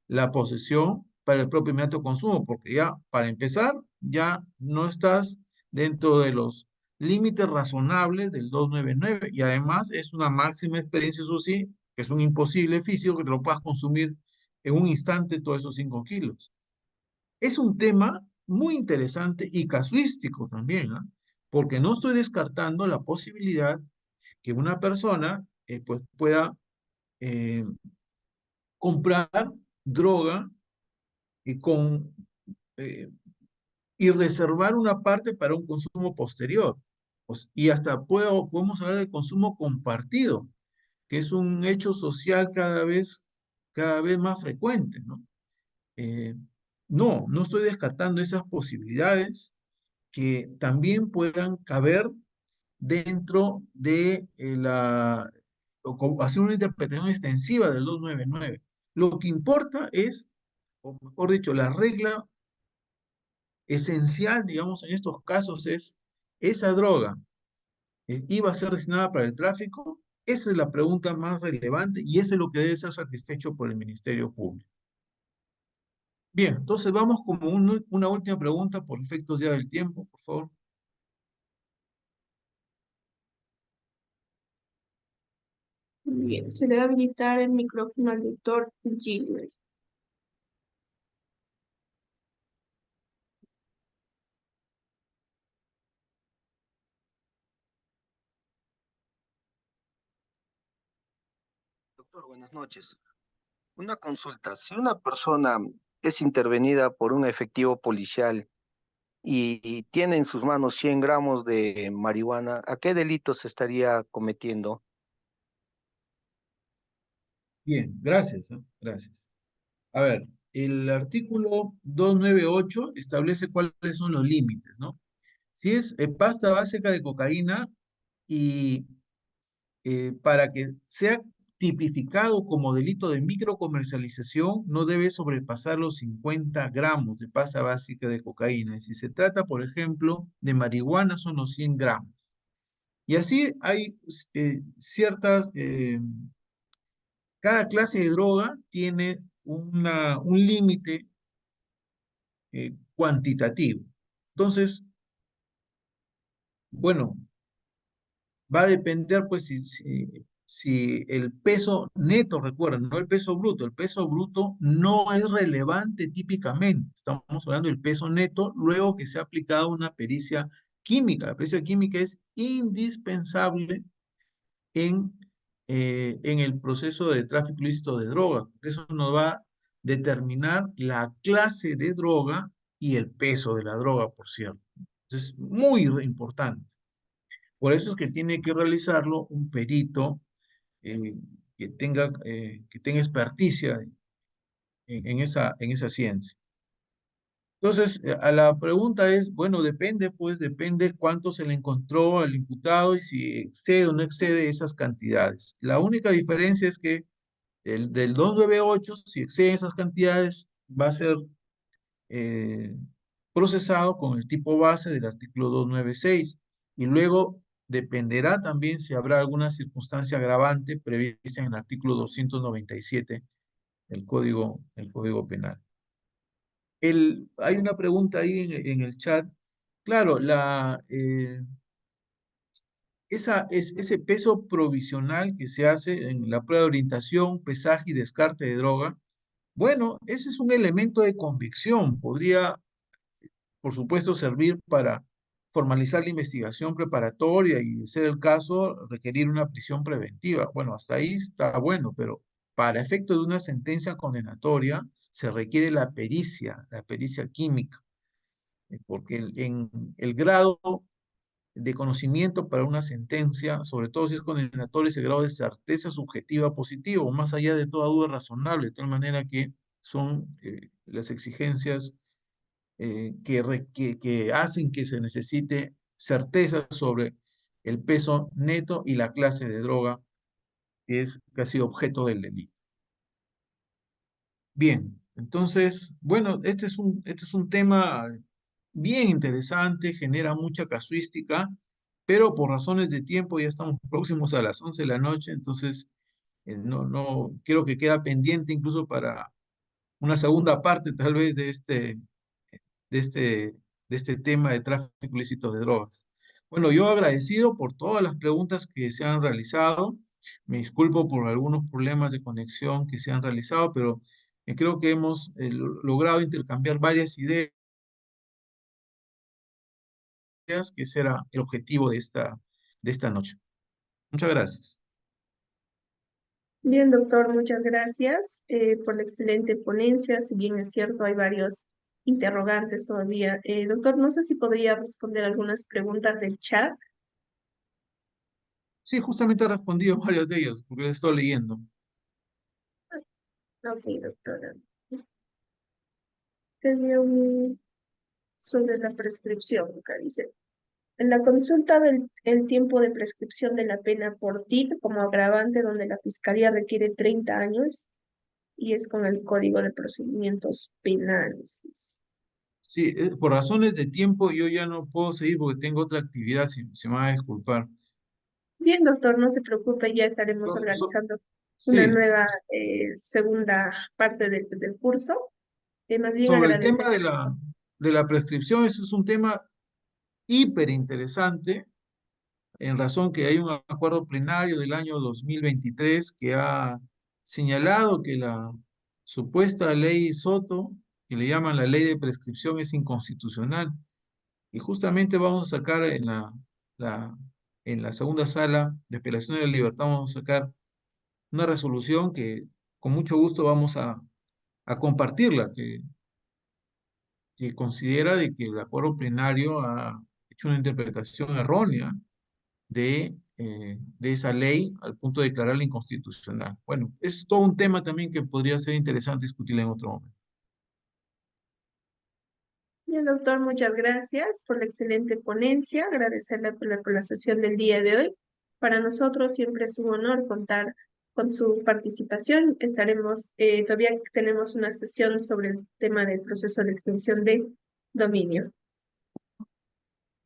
la posesión para el propio inmediato consumo, porque ya, para empezar, ya no estás dentro de los límites razonables del 299 y además es una máxima experiencia, eso sí, que es un imposible físico que te lo puedas consumir en un instante todos esos 5 kilos. Es un tema muy interesante y casuístico también, ¿ah? Porque no estoy descartando la posibilidad que una persona pues pueda eh, comprar droga y, eh, y reservar una parte para un consumo posterior. Y hasta podemos hablar del consumo compartido, que es un hecho social cada vez más frecuente, ¿no? Eh, no estoy descartando esas posibilidades que también puedan caber dentro de hacer una interpretación extensiva del 299. Lo que importa es, o mejor dicho, la regla esencial, digamos, en estos casos es, ¿esa droga iba a ser destinada para el tráfico? Esa es la pregunta más relevante y eso es lo que debe ser satisfecho por el Ministerio Público. Bien, entonces vamos como una última pregunta por efectos ya del tiempo, por favor. Bien, se le va a habilitar el micrófono al doctor Gilbert. Doctor, buenas noches. Una consulta. Si una persona es intervenida por un efectivo policial y tiene en sus manos 100 gramos de marihuana, ¿a qué delito se estaría cometiendo? Bien, gracias, ¿eh? Gracias. A ver, el artículo 298 establece cuáles son los límites, ¿no? Si es pasta básica de cocaína y para que sea tipificado como delito de microcomercialización no debe sobrepasar los 50 gramos de pasta básica de cocaína. Y si se trata, por ejemplo, de marihuana, son los 100 gramos. Y así hay ciertas, cada clase de droga tiene un límite cuantitativo. Entonces, bueno, va a depender, pues, si el peso neto, recuerden, no el peso bruto no es relevante típicamente. Estamos hablando del peso neto luego que se ha aplicado una pericia química. La pericia química es indispensable en el proceso de tráfico ilícito de drogas, porque eso nos va a determinar la clase de droga y el peso de la droga, por cierto. Entonces, muy importante. Por eso es que tiene que realizarlo un perito eh, que tenga experticia en esa ciencia. Entonces, a la pregunta es, bueno, depende, pues depende cuánto se le encontró al imputado y si excede o no excede esas cantidades. La única diferencia es que del 298, si excede esas cantidades, va a ser eh, procesado con el tipo base del artículo 296 y luego dependerá también si habrá alguna circunstancia agravante prevista en el artículo 297 del Código Penal. Hay una pregunta ahí en el chat. Claro, ese peso provisional que se hace en la prueba de orientación, pesaje y descarte de droga, bueno, ese es un elemento de convicción. Podría, por supuesto, servir para formalizar la investigación preparatoria y, de ser el caso, requerir una prisión preventiva. Bueno, hasta ahí está bueno, pero para efecto de una sentencia condenatoria se requiere la pericia química, porque en el grado de conocimiento para una sentencia, sobre todo si es condenatoria, ese grado de certeza subjetiva positivo, más allá de toda duda razonable, de tal manera que son las exigencias que hacen que se necesite certeza sobre el peso neto y la clase de droga que ha sido objeto del delito. Bien, entonces, bueno, este es un tema bien interesante, genera mucha casuística, pero por razones de tiempo ya estamos próximos a las 11 de la noche, entonces no quiero que queda pendiente incluso para una segunda parte tal vez de este, de este tema de tráfico ilícito de drogas. Bueno, yo agradecido por todas las preguntas que se han realizado. Me disculpo por algunos problemas de conexión que se han realizado, pero creo que hemos logrado intercambiar varias ideas, que ese era el objetivo de esta noche. Muchas gracias. Bien, doctor, muchas gracias por la excelente ponencia. Si bien es cierto, hay varios interrogantes todavía. Doctor, no sé si podría responder algunas preguntas del chat. Sí, justamente he respondido varias de ellas, porque las estoy leyendo. Ok, doctora. Tenía un sobre la prescripción, acá dice. En la consulta del el tiempo de prescripción de la pena por TIP como agravante donde la fiscalía requiere 30 años y es con el Código de Procedimientos Penales. Sí, por razones de tiempo yo ya no puedo seguir porque tengo otra actividad, se me va a disculpar. Bien, doctor, no se preocupe, ya estaremos So- so- organizando una sí, nueva segunda parte del curso. Más bien sobre el agradecer. tema de la prescripción, eso es un tema hiper interesante, en razón que hay un acuerdo plenario del año 2023 que ha señalado que la supuesta ley Soto, que le llaman la ley de prescripción, es inconstitucional. Y justamente vamos a sacar la, en la segunda sala de apelación de la libertad, vamos a sacar una resolución que con mucho gusto vamos a compartirla, que considera de que el acuerdo plenario ha hecho una interpretación errónea de esa ley al punto de declararla inconstitucional. Bueno, es todo un tema también que podría ser interesante discutir en otro momento. Bien, doctor, muchas gracias por la excelente ponencia. Agradecerle por la sesión del día de hoy. Para nosotros siempre es un honor contar con su participación. Todavía tenemos una sesión sobre el tema del proceso de extinción de dominio.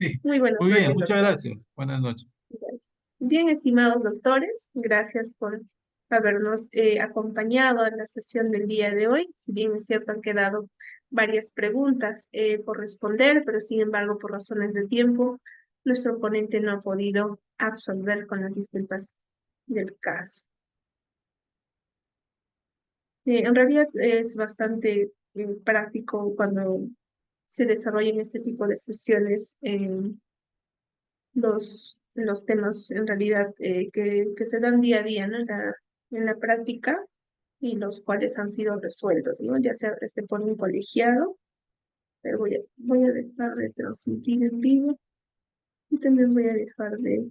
Sí, Muy buenas muy bien, noches, muchas doctor. gracias. Buenas noches. Gracias. Bien, estimados doctores, gracias por habernos acompañado en la sesión del día de hoy. Si bien es cierto, han quedado varias preguntas por responder, pero sin embargo, por razones de tiempo, nuestro ponente no ha podido absolver con las disculpas del caso. En realidad es bastante práctico cuando se desarrollan este tipo de sesiones los temas en realidad que se dan día a día, ¿no? En la práctica y los cuales han sido resueltos, ¿no? Ya sea por un colegiado, pero voy a dejar de transmitir en vivo y también voy a dejar de